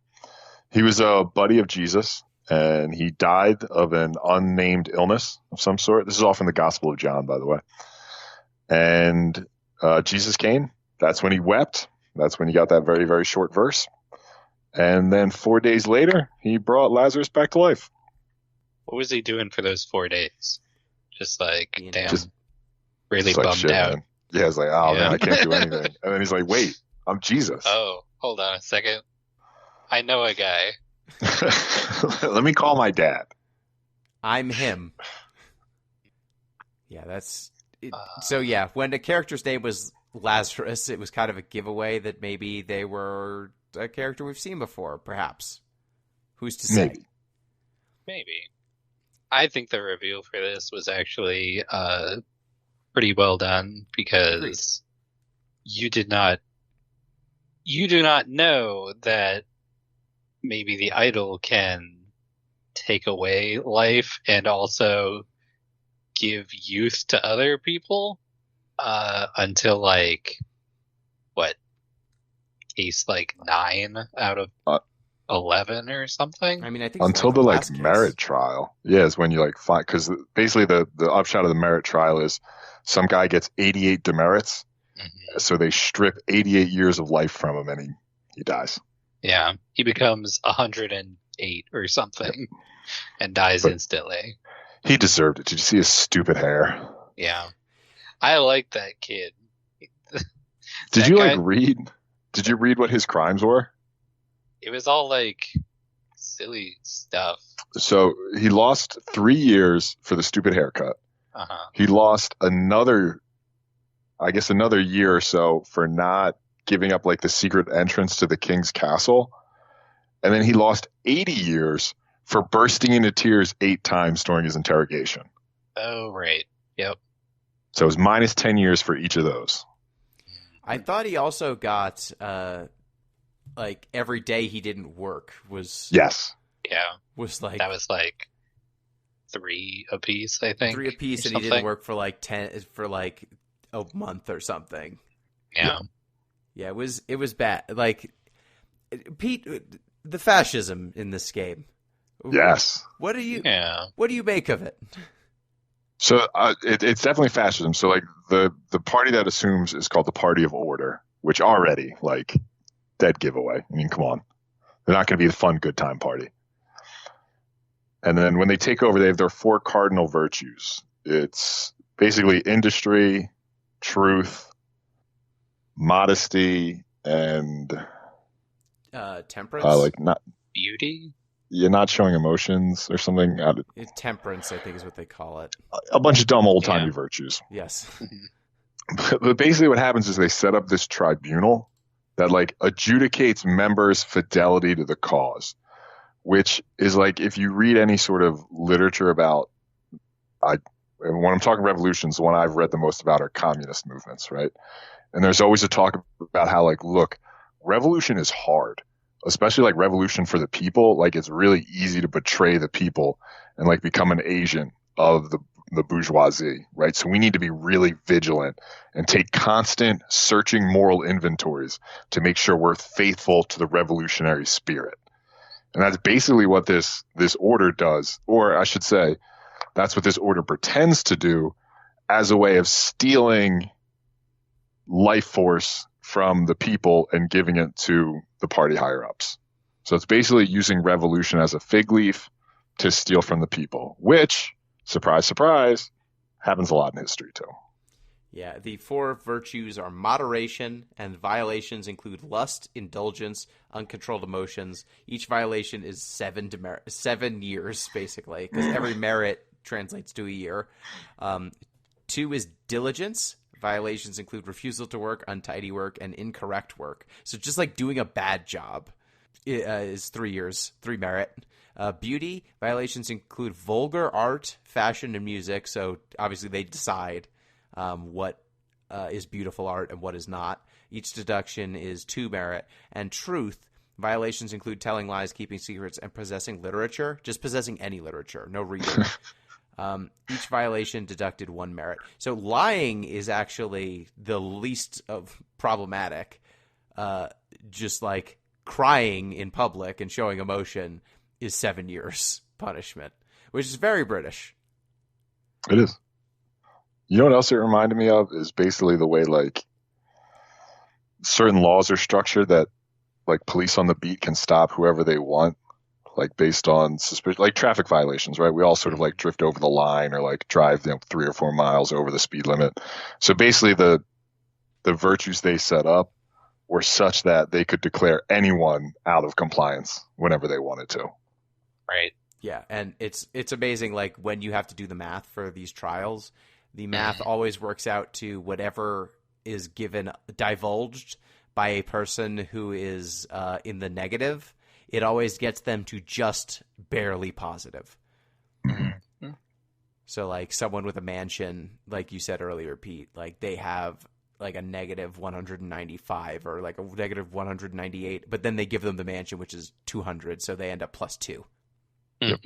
he was a buddy of Jesus, and he died of an unnamed illness of some sort. This is all from the Gospel of John, by the way. And Jesus came. That's when he wept. That's when you got that very, very short verse. And then 4 days later, he brought Lazarus back to life. What was he doing for those 4 days? Just like, Being damn, Just- really It's like, bummed shit, out. man. Yeah, it's like, oh, Yeah. man, I can't do anything. And then he's like, wait, I'm Jesus. Oh, hold on a second. I know a guy. Let me call my dad. I'm him. Yeah, that's... So yeah, when the character's name was Lazarus, it was kind of a giveaway that maybe they were a character we've seen before, perhaps. Who's to say? Maybe. Maybe. I think the reveal for this was actually pretty well done because you do not know that maybe the idol can take away life and also give youth to other people until like case like 9 out of 11 or something. I mean, I think Until it's the last case. merit trial. Yeah, is when you like find, because basically the upshot of the merit trial is some guy gets 88 demerits, Mhm. so they strip 88 years of life from him, and he dies. Yeah, he becomes 108 or something and dies But- instantly. He deserved it. Did you see his stupid hair? Yeah, I like that kid. Did That you guy- like read? Did you read what his crimes were? It was all like silly stuff. So he lost 3 years for the stupid haircut. Uh-huh. He lost another year or so for not giving up like the secret entrance to the king's castle. And then he lost 80 years for bursting into tears 8 times during his interrogation. Oh, right. Yep. So it was minus 10 years for each of those. I thought he also got like every day he didn't work was Yes. Yeah. like That was like 3 apiece, I think. 3 apiece, or and he didn't something. work for like 10 for like a month or something. Yeah. Yeah, it was bad. Like Pete, the fascism in this game. Yes. What do you Yeah. make of it? So it's definitely fascism. So like the party that assumes is called the Party of Order, which already like dead giveaway. I mean, come on, they're not going to be the fun good time party. And then when they take over, they have their 4 cardinal virtues. It's basically industry, truth, modesty, and Temperance. like not Beauty? you're not showing emotions or something. Temperance, I think, is what they call it. A bunch of dumb old timey Yeah. virtues. Yes. But basically what happens is they set up this tribunal that like adjudicates members' fidelity to the cause, which is like, if you read any sort of literature about, when I'm talking revolutions, the one I've read the most about are communist movements, right? And there's always a talk about how like, look, revolution is hard, especially like revolution for the people. Like it's really easy to betray the people and like become an agent of the the bourgeoisie, right? So we need to be really vigilant and take constant searching moral inventories to make sure we're faithful to the revolutionary spirit. And that's basically what this order does, or I should say, that's what this order pretends to do as a way of stealing life force from the people and giving it to the party higher ups. So it's basically using revolution as a fig leaf to steal from the people, which, surprise, surprise, happens a lot in history too. Yeah, the 4 virtues are moderation, and violations include lust, indulgence, uncontrolled emotions. Each violation is 7 years, basically, because every merit translates to a year. 2 is diligence. Violations include refusal to work, untidy work, and incorrect work. So just like doing a bad job is 3 years, 3 merit. Beauty, violations include vulgar art, fashion, and music. So obviously they decide what is beautiful art and what is not. Each deduction is 2 merit. And truth, violations include telling lies, keeping secrets, and possessing literature. Just possessing any literature, no reading. Each violation deducted 1 merit. So lying is actually the least of problematic. Just like crying in public and showing emotion is 7 years punishment, which is very British. It is. You know what else it reminded me of is basically the way like certain laws are structured that like police on the beat can stop whoever they want, like based on suspicion, like traffic violations, right? We all sort of like drift over the line or like drive 3 or 4 miles over the speed limit. So basically the virtues they set up were such that they could declare anyone out of compliance whenever they wanted to. Right. Yeah, and it's amazing, like, when you have to do the math for these trials, the math always works out to whatever is divulged by a person who is in the negative. It always gets them to just barely positive. Mm-hmm. So, like, someone with a mansion, like you said earlier, Pete, like, they have, like, a negative 195 or, like, a negative 198, but then they give them the mansion, which is 200, so they end up plus 2. Yep.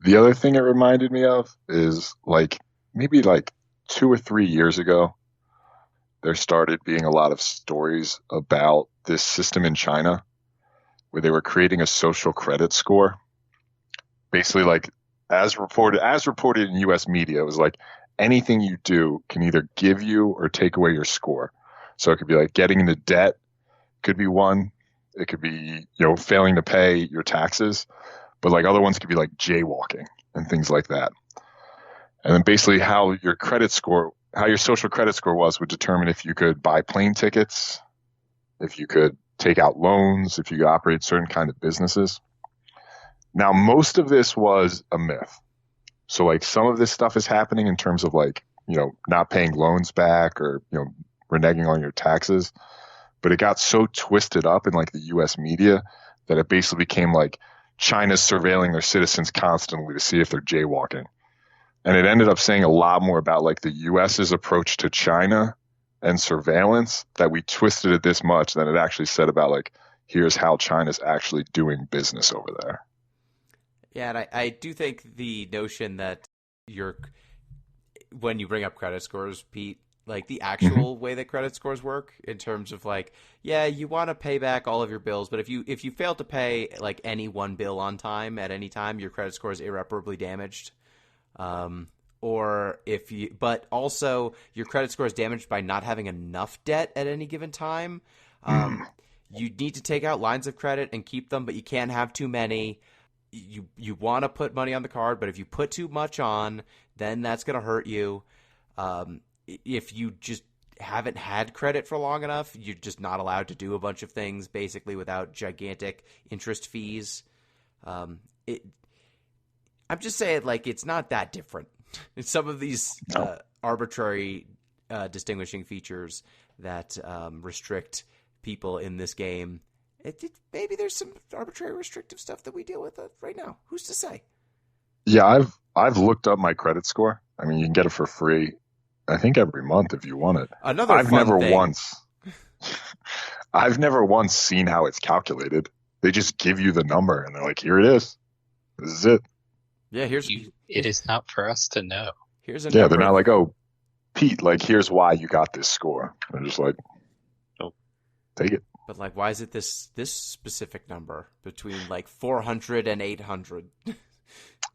The other thing it reminded me of is like maybe like 2 or 3 years ago, there started being a lot of stories about this system in China where they were creating a social credit score. Basically, like as reported in U.S. media, it was like anything you do can either give you or take away your score. So it could be like getting into debt, could be one. It could be, failing to pay your taxes. But like other ones could be like jaywalking and things like that. And then basically how your social credit score was would determine if you could buy plane tickets, if you could take out loans, if you could operate certain kind of businesses. Now, most of this was a myth. So like some of this stuff is happening in terms of like, not paying loans back or, reneging on your taxes. But it got so twisted up in like the US media that it basically became like China's surveilling their citizens constantly to see if they're jaywalking. And it ended up saying a lot more about like the US's approach to China and surveillance that we twisted it this much than it actually said about like, here's how China's actually doing business over there. Yeah, and I do think the notion that when you bring up credit scores, Pete, like the actual way that credit scores work in terms of like, yeah, you want to pay back all of your bills, but if you fail to pay like any one bill on time at any time, your credit score is irreparably damaged. But also your credit score is damaged by not having enough debt at any given time. You need to take out lines of credit and keep them, but you can't have too many. You want to put money on the card, but if you put too much on, then that's going to hurt you. If you just haven't had credit for long enough, you're just not allowed to do a bunch of things basically without gigantic interest fees. I'm just saying, like, it's not that different. It's some of these arbitrary distinguishing features that restrict people in this game. Maybe there's some arbitrary restrictive stuff that we deal with right now. Who's to say? Yeah, I've looked up my credit score. I mean, you can get it for free, I think, every month if you want it. I've never once seen how it's calculated. They just give you the number and they're like, here it is. This is it. Yeah, It is not for us to know. here's a Yeah, number. they're not like, oh, Pete, like, here's why you got this score. They're just like, oh, take it. But like, why is it this specific number between like 400 and 800?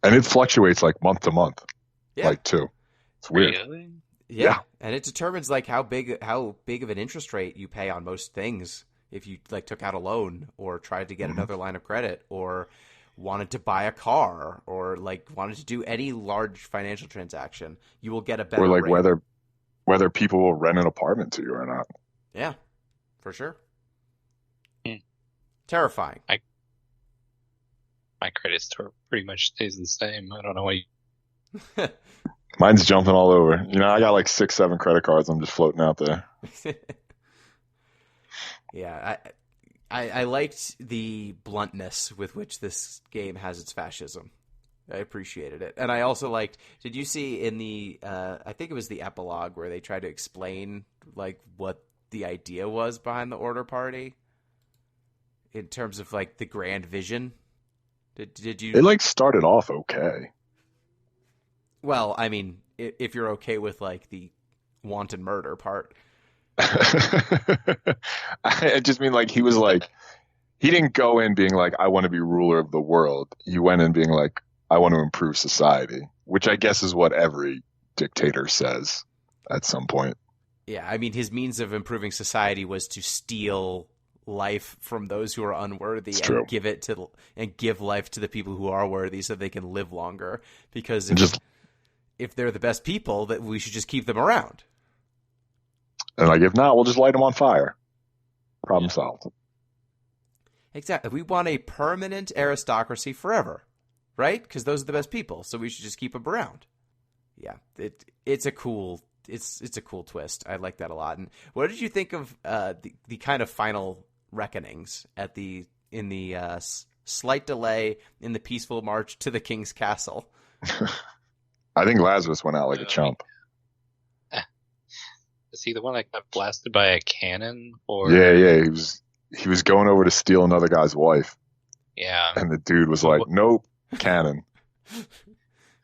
And it fluctuates like month to month, Yeah. like too. It's weird. Really? Yeah, and it determines like how big of an interest rate you pay on most things. If you like took out a loan or tried to get another line of credit or wanted to buy a car or like wanted to do any large financial transaction, you will get a better Or like rate. whether people will rent an apartment to you or not. Yeah, for sure. Hmm. Terrifying. My credit score pretty much stays the same. I don't know why. Mine's jumping all over. You know, I got like 6, 7 credit cards. I'm just floating out there. Yeah, I liked the bluntness with which this game has its fascism. I appreciated it. And I also liked, did you see in the, I think it was the epilogue where they tried to explain like what the idea was behind the Order Party in terms of like the grand vision? Did you? It like started off okay. Well, I mean, if you're okay with like the wanton murder part. I just mean like he was like, he didn't go in being like, I want to be ruler of the world. He went in being like, I want to improve society, which I guess is what every dictator says at some point. Yeah, I mean, his means of improving society was to steal life from those who are unworthy and give life to the people who are worthy so they can live longer. Because if they're the best people, that we should just keep them around. And like, if not, we'll just light them on fire. Problem solved. Exactly. We want a permanent aristocracy forever, right? Because those are the best people, so we should just keep them around. Yeah, it's a cool twist. I like that a lot. And what did you think of the kind of final reckonings in the slight delay in the peaceful march to the king's castle? I think Lazarus went out like a chump. Is he the one that got blasted by a cannon? Or Yeah. He was going over to steal another guy's wife. Yeah. And the dude was like, nope, cannon.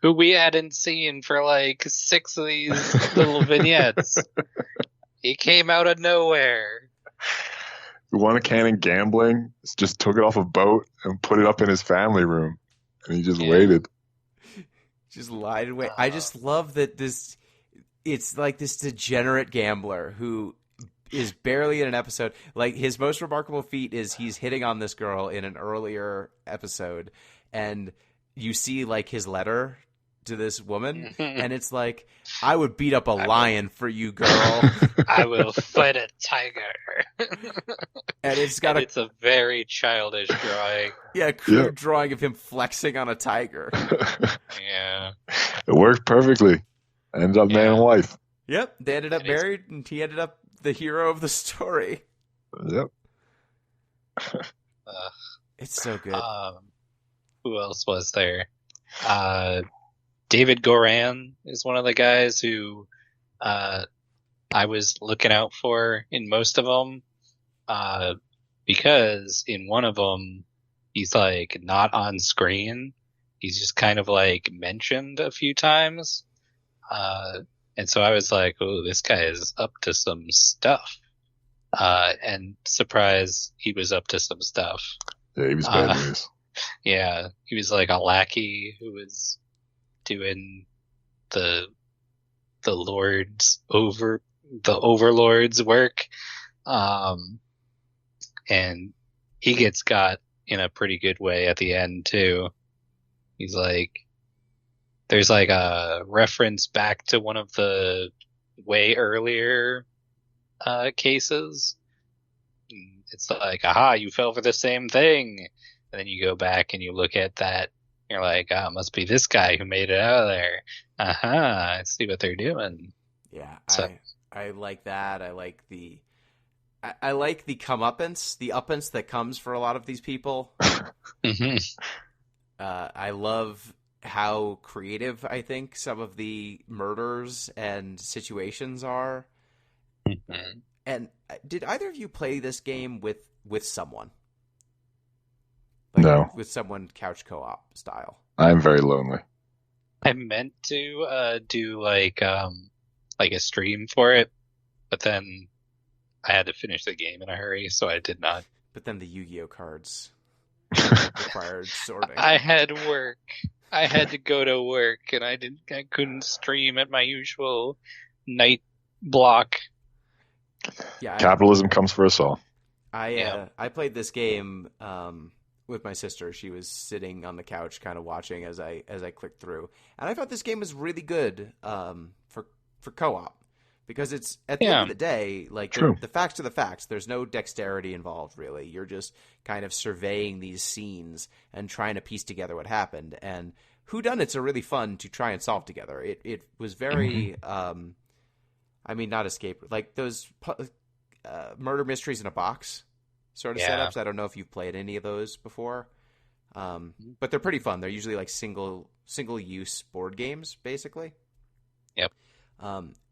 Who we hadn't seen for like 6 of these little vignettes. He came out of nowhere. Who won a cannon gambling, just took it off a boat and put it up in his family room. And he just waited. Just lied and wait. I just love that it's like this degenerate gambler who is barely in an episode. Like, his most remarkable feat is he's hitting on this girl in an earlier episode, and you see like his letter to this woman, and it's like, I would beat up a lion for you, girl. I will fight a tiger. And it's a very childish drawing. Yeah, crude drawing of him flexing on a tiger. Yeah. It worked perfectly. Ended up man and wife. Yep, they ended up married, and he ended up the hero of the story. Yep. It's so good. Who else was there? David Goran is one of the guys who I was looking out for in most of them, because in one of them he's like not on screen. He's just kind of like mentioned a few times. And so I was like, oh, this guy is up to some stuff. And surprised he was up to some stuff. Yeah, he was bad news. Yeah, he was like a lackey who was doing the overlord's work. And he gets got in a pretty good way at the end too. He's like, there's like a reference back to one of the way earlier cases. It's like, aha, you fell for the same thing. And then you go back and you look at that. You're like, it must be this guy who made it out of there. I see what they're doing. Yeah, so, I like that. I like the comeuppance, the uppance that comes for a lot of these people. Mm-hmm. I love how creative I think some of the murders and situations are. Mm-hmm. And did either of you play this game with someone? Like No. with someone couch co-op style. I'm very lonely. I meant to do like a stream for it, but then I had to finish the game in a hurry, so I did not. But then the Yu-Gi-Oh cards required sorting. I had work. I had to go to work, and I couldn't stream at my usual night block. Yeah, Capitalism comes for us all. I played this game with my sister. She was sitting on the couch, kind of watching as I clicked through, and I thought this game was really good for co-op because it's at the end of the day, like the facts are the facts. There's no dexterity involved, really. You're just kind of surveying these scenes and trying to piece together what happened. And whodunits are really fun to try and solve together. It was very, I mean, not escape, like those murder mysteries in a box sort of setups. I don't know if you've played any of those before, but they're pretty fun. They're usually like single use board games, basically. Yep.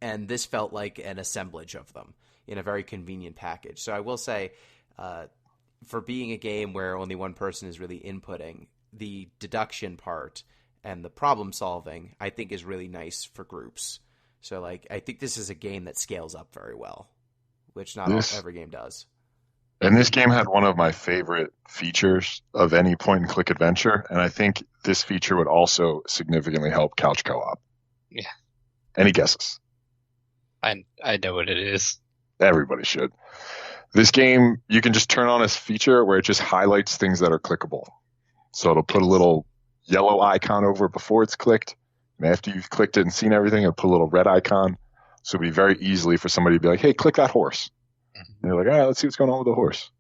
And this felt like an assemblage of them in a very convenient package. So I will say, for being a game where only one person is really inputting, the deduction part and the problem solving, I think is really nice for groups. So like, I think this is a game that scales up very well, which not every game does. And this game had one of my favorite features of any point-and-click adventure, and I think this feature would also significantly help couch co-op. Yeah. Any guesses? I know what it is. Everybody should. This game, you can just turn on this feature where it just highlights things that are clickable. So it'll put a little yellow icon over it before it's clicked. And after you've clicked it and seen everything, it'll put a little red icon. So it'll be very easily for somebody to be like, hey, click that horse. And you're like, all right, let's see what's going on with the horse.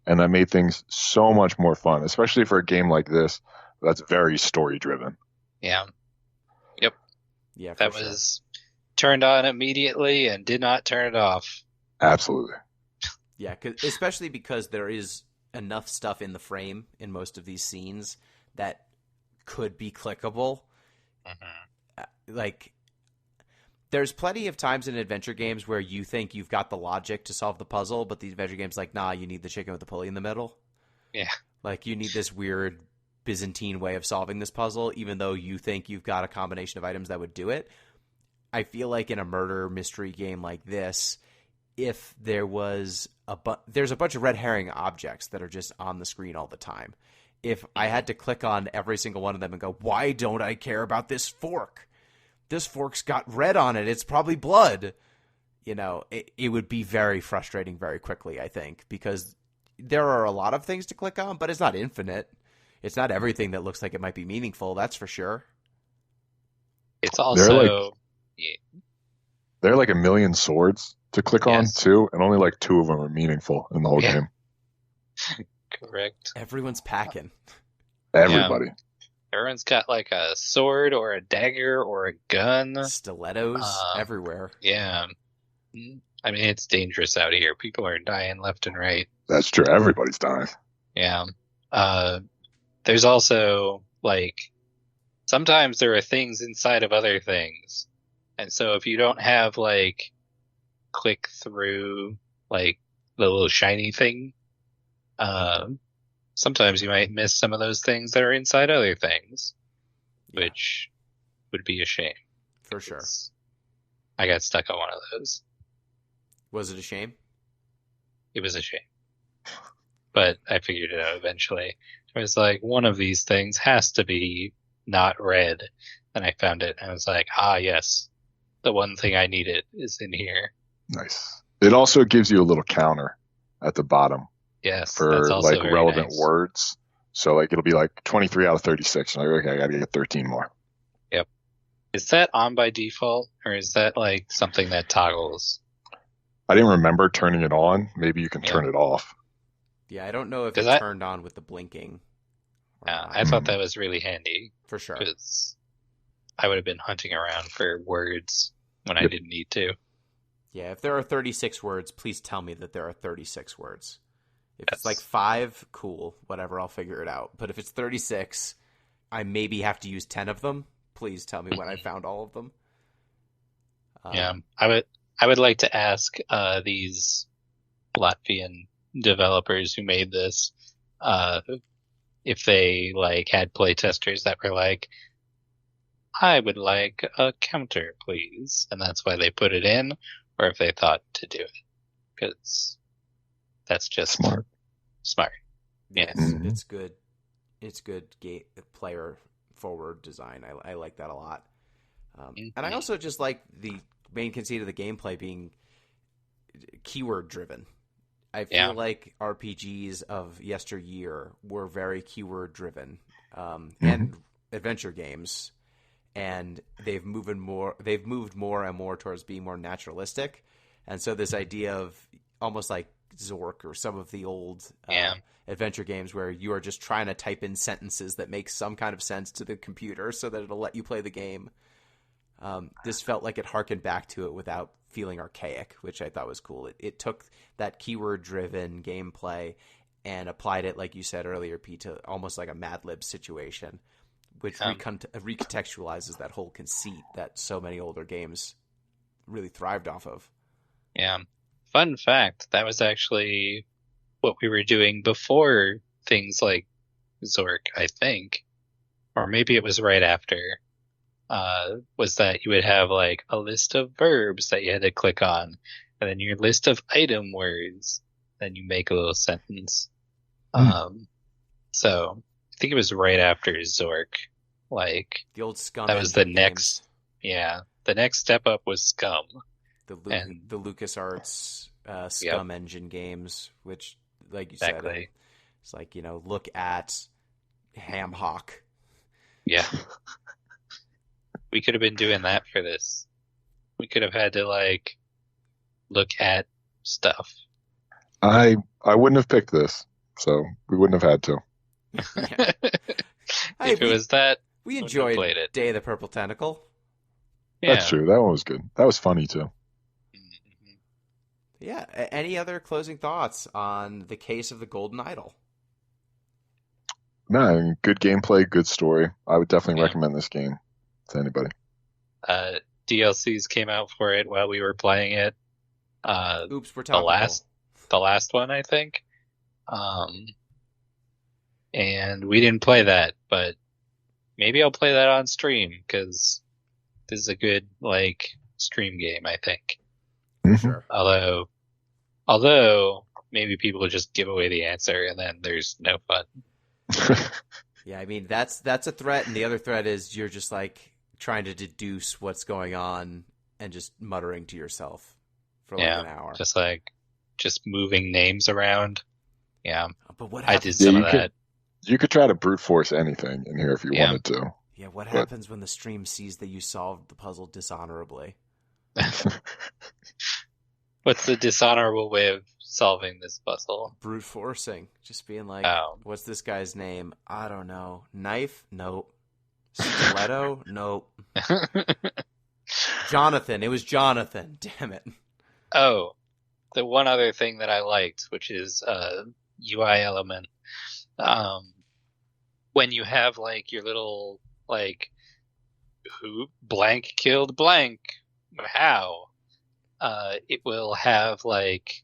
And that made things so much more fun, especially for a game like this that's very story-driven. Yeah. Yep. Yeah, that was turned on immediately and did not turn it off. Absolutely. Yeah, especially because there is enough stuff in the frame in most of these scenes that could be clickable. Like, there's plenty of times in adventure games where you think you've got the logic to solve the puzzle, but the adventure game's like, nah, you need the chicken with the pulley in the middle. Yeah. Like, you need this weird Byzantine way of solving this puzzle, even though you think you've got a combination of items that would do it. I feel like in a murder mystery game like this, if there was there's a bunch of red herring objects that are just on the screen all the time. If I had to click on every single one of them and go, why don't I care about this fork? This fork's got red on it. It's probably blood. You know, it would be very frustrating very quickly, I think, because there are a lot of things to click on, but it's not infinite. It's not everything that looks like it might be meaningful, that's for sure. It's also... There are like a million swords to click on, too, and only like 2 of them are meaningful in the whole game. Correct. Everyone's packing. Everybody. Yeah. Everyone's got like a sword or a dagger or a gun. Stilettos everywhere. Yeah. I mean, it's dangerous out here. People are dying left and right. That's true. Everybody's dying. Yeah. There's also, like, sometimes there are things inside of other things. And so if you don't have, like, click through, like, the little shiny thing, sometimes you might miss some of those things that are inside other things, which would be a shame. For sure. I got stuck on one of those. Was it a shame? It was a shame. But I figured it out eventually. I was like, one of these things has to be not red. And I found it, and I was like, yes, the one thing I needed is in here. Nice. It also gives you a little counter at the bottom. Yes, for like relevant words. So like it'll be like 23 out of 36. And like, okay, I gotta get 13 more. Yep. Is that on by default, or is that like something that toggles? I didn't remember turning it on. Maybe you can turn it off. Yeah, I don't know if it turned on with the blinking. Yeah, I thought that was really handy. For sure. Because I would have been hunting around for words when I didn't need to. Yeah, if there are 36 words, please tell me that there are 36 words. If it's like 5, cool, whatever, I'll figure it out. But if it's 36, I maybe have to use 10 of them. Please tell me when I found all of them. Yeah, I would like to ask these Latvian developers who made this if they like had playtesters that were like, I would like a counter, please, and that's why they put it in, or if they thought to do it, because that's just Smart. Yes, Mhm. it's good. It's good player forward design. I like that a lot. And I also just like the main conceit of the gameplay being keyword driven. I feel like RPGs of yesteryear were very keyword driven, and adventure games, and they've moved more and more towards being more naturalistic. And so this idea of almost like Zork or some of the old adventure games where you are just trying to type in sentences that make some kind of sense to the computer so that it'll let you play the game. This felt like it harkened back to it without feeling archaic, which I thought was cool. It took that keyword-driven gameplay and applied it, like you said earlier, Pete, to almost like a Mad Lib situation, which recontextualizes that whole conceit that so many older games really thrived off of. Yeah. Fun fact, that was actually what we were doing before things like Zork, I think. Or maybe it was right after. Was that you would have like a list of verbs that you had to click on, and then your list of item words, then you make a little sentence. So I think it was right after Zork. Like The old Scum that was the engine next, games. the next step up was Scum. The And LucasArts Scum engine games, which, like you said, it's like, look at Ham Hock. Yeah. We could have been doing that for this. We could have had to like look at stuff. I wouldn't have picked this, so we wouldn't have had to. If it was that, we enjoyed played it. Day of the Purple Tentacle. Yeah. That's true. That one was good. That was funny too. Mm-hmm. Yeah. Any other closing thoughts on the case of the Golden Idol? No, I mean, good gameplay, good story. I would definitely recommend this game to anybody. DLCs came out for it while we were playing it. Oops, we're topical. The last one, I think. And we didn't play that, but maybe I'll play that on stream because this is a good like stream game, I think. Sure. Although maybe people just give away the answer and then there's no fun. Yeah, I mean that's a threat, and the other threat is you're just like trying to deduce what's going on and just muttering to yourself for like an hour. Just moving names around. Yeah. But what happens? I did some of that. You could try to brute force anything in here if you wanted to. Yeah, what happens when the stream sees that you solved the puzzle dishonorably? What's the dishonorable way of solving this puzzle? Brute forcing. Just being like, what's this guy's name? I don't know. Knife? Nope. Stiletto? Nope. Jonathan. It was Jonathan. Damn it. Oh, the one other thing that I liked, which is UI element. When you have like your little like who blank killed blank, how it will have like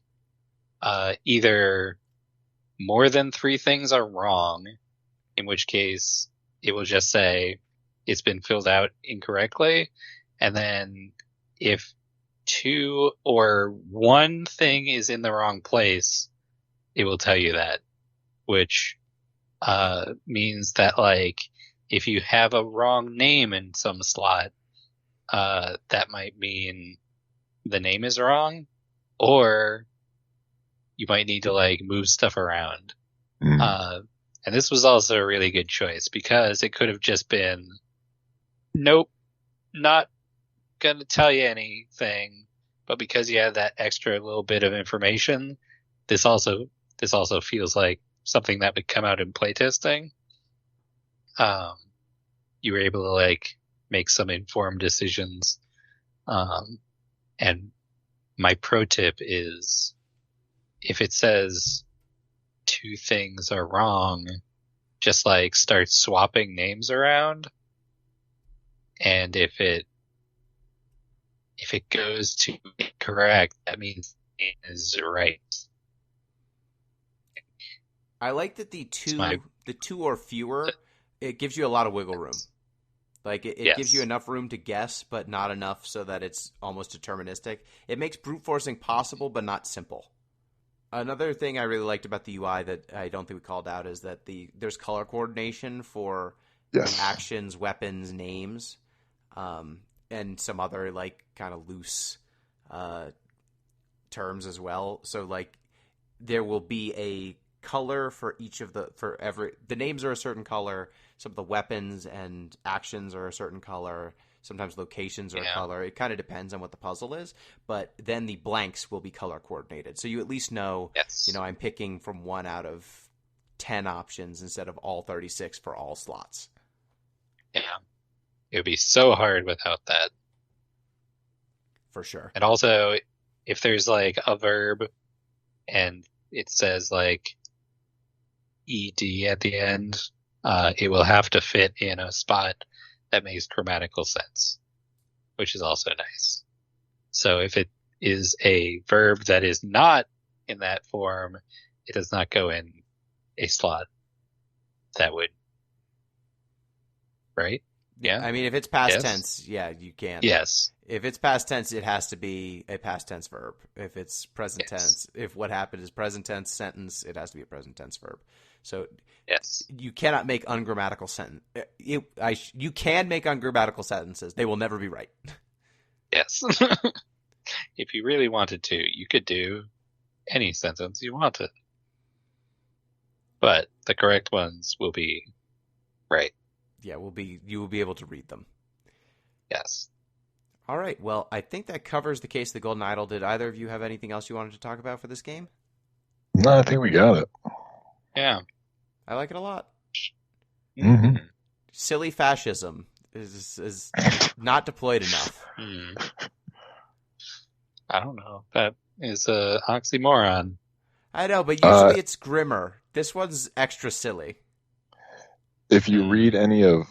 either more than 3 things are wrong, in which case it will just say it's been filled out incorrectly, and then if 2 or 1 thing is in the wrong place, it will tell you that, which means that like if you have a wrong name in some slot, that might mean the name is wrong, or you might need to like move stuff around. And this was also a really good choice because it could have just been, nope, not gonna tell you anything, but because you had that extra little bit of information, this also feels like something that would come out in playtesting. You were able to like make some informed decisions. And my pro tip is if it says 2 things are wrong, just like start swapping names around. And if it goes to incorrect, that means it is right. I like that the two or fewer, it gives you a lot of wiggle room. Like, it gives you enough room to guess, but not enough so that it's almost deterministic. It makes brute forcing possible, but not simple. Another thing I really liked about the UI that I don't think we called out is that there's color coordination for actions, weapons, names, and some other, like, kind of loose terms as well. So, like, there will be a color for each of the names are a certain color, some of the weapons and actions are a certain color, sometimes locations are a color. It kind of depends on what the puzzle is, but then the blanks will be color coordinated, so you at least know I'm picking from 1 out of 10 options instead of all 36 for all slots. Yeah, it would be so hard without that, for sure. And also, if there's like a verb and it says like ed at the end, it will have to fit in a spot that makes grammatical sense, which is also nice. So if it is a verb that is not in that form, it does not go in a slot that would, right? Yeah. I mean, if it's past tense, you can. Yes. If it's past tense, it has to be a past tense verb. If it's present tense, if what happened is present tense sentence, it has to be a present tense verb. So you cannot make ungrammatical sentence. You can make ungrammatical sentences. They will never be right. Yes. If you really wanted to, you could do any sentence you wanted. But the correct ones will be right. Yeah, you will be able to read them. Yes. All right. Well, I think that covers the case of the Golden Idol. Did either of you have anything else you wanted to talk about for this game? No, I think we got it. Yeah. I like it a lot. Mm-hmm. Silly fascism is not deployed enough. I don't know. That is a oxymoron. I know, but usually it's grimmer. This one's extra silly. If you read any of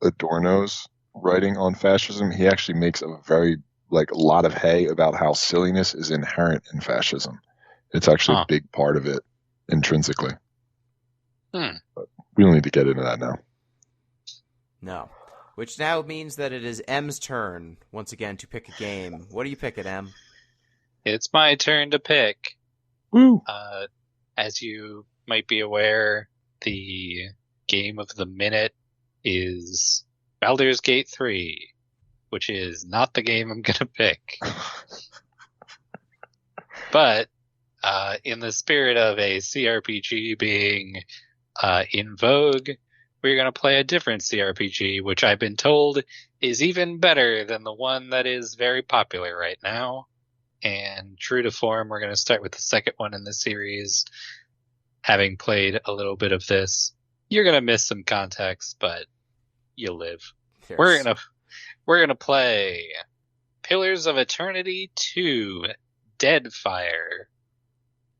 Adorno's writing on fascism, he actually makes a lot of hay about how silliness is inherent in fascism. It's actually a big part of it intrinsically. But we don't need to get into that now. No. Which now means that it is M's turn once again to pick a game. What do you pick at M? It's my turn to pick. Woo! As you might be aware, the game of the minute is Baldur's Gate 3, which is not the game I'm going to pick. But in the spirit of a CRPG being in vogue, we're going to play a different CRPG, which I've been told is even better than the one that is very popular right now. And true to form, we're going to start with the second one in the series. Having played a little bit of this, you're going to miss some context, but you'll live. Yes. We're gonna play Pillars of Eternity 2, Deadfire.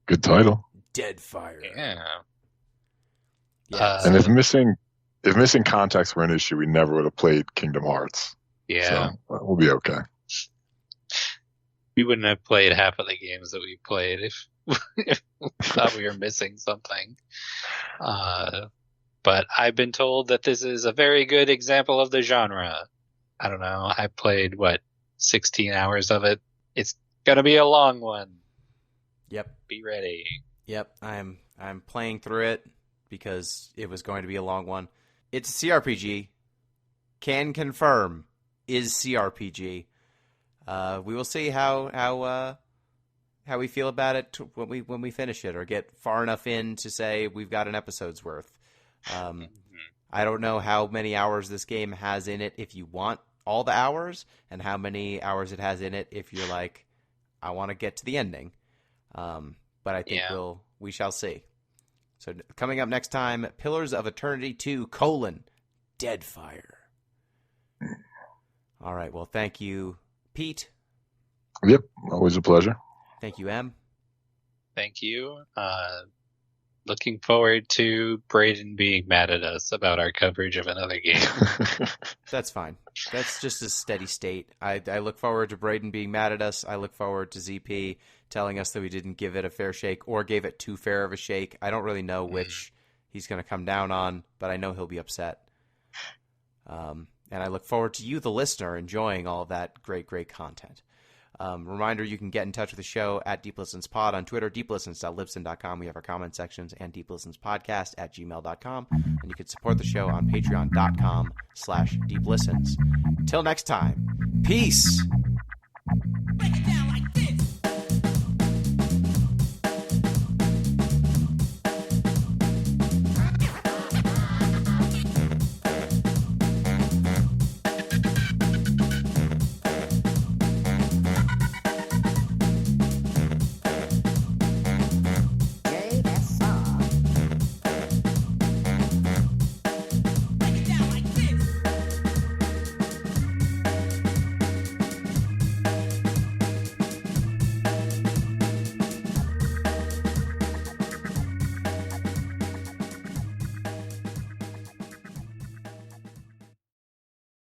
Good title. Deadfire. Yeah. And if missing context were an issue, we never would have played Kingdom Hearts. Yeah. So we'll be okay. We wouldn't have played half of the games that we played if we thought we were missing something. But I've been told that this is a very good example of the genre. I don't know. I played, 16 hours of it. It's going to be a long one. Yep. Be ready. Yep. I'm playing through it because it was going to be a long one. It's a CRPG. Can confirm is CRPG. We will see how we feel about it when we finish it or get far enough in to say we've got an episode's worth. I don't know how many hours this game has in it if you want all the hours, and how many hours it has in it if you're like, I want to get to the ending. But I think we shall see. So coming up next time, Pillars of Eternity 2, Deadfire. All right. Well, thank you, Pete. Yep. Always a pleasure. Thank you, Em. Thank you. Looking forward to Braden being mad at us about our coverage of another game. That's fine. That's just a steady state. I look forward to Braden being mad at us. I look forward to ZP telling us that we didn't give it a fair shake or gave it too fair of a shake. I don't really know which he's going to come down on, but I know he'll be upset. And I look forward to you, the listener, enjoying all of that great, great content. Reminder, you can get in touch with the show at Deep Listens Pod on Twitter, deeplistens.libsyn.com. We have our comment sections, and deeplistenspodcast@gmail.com. And you can support the show on patreon.com/deeplistens. Till next time, peace!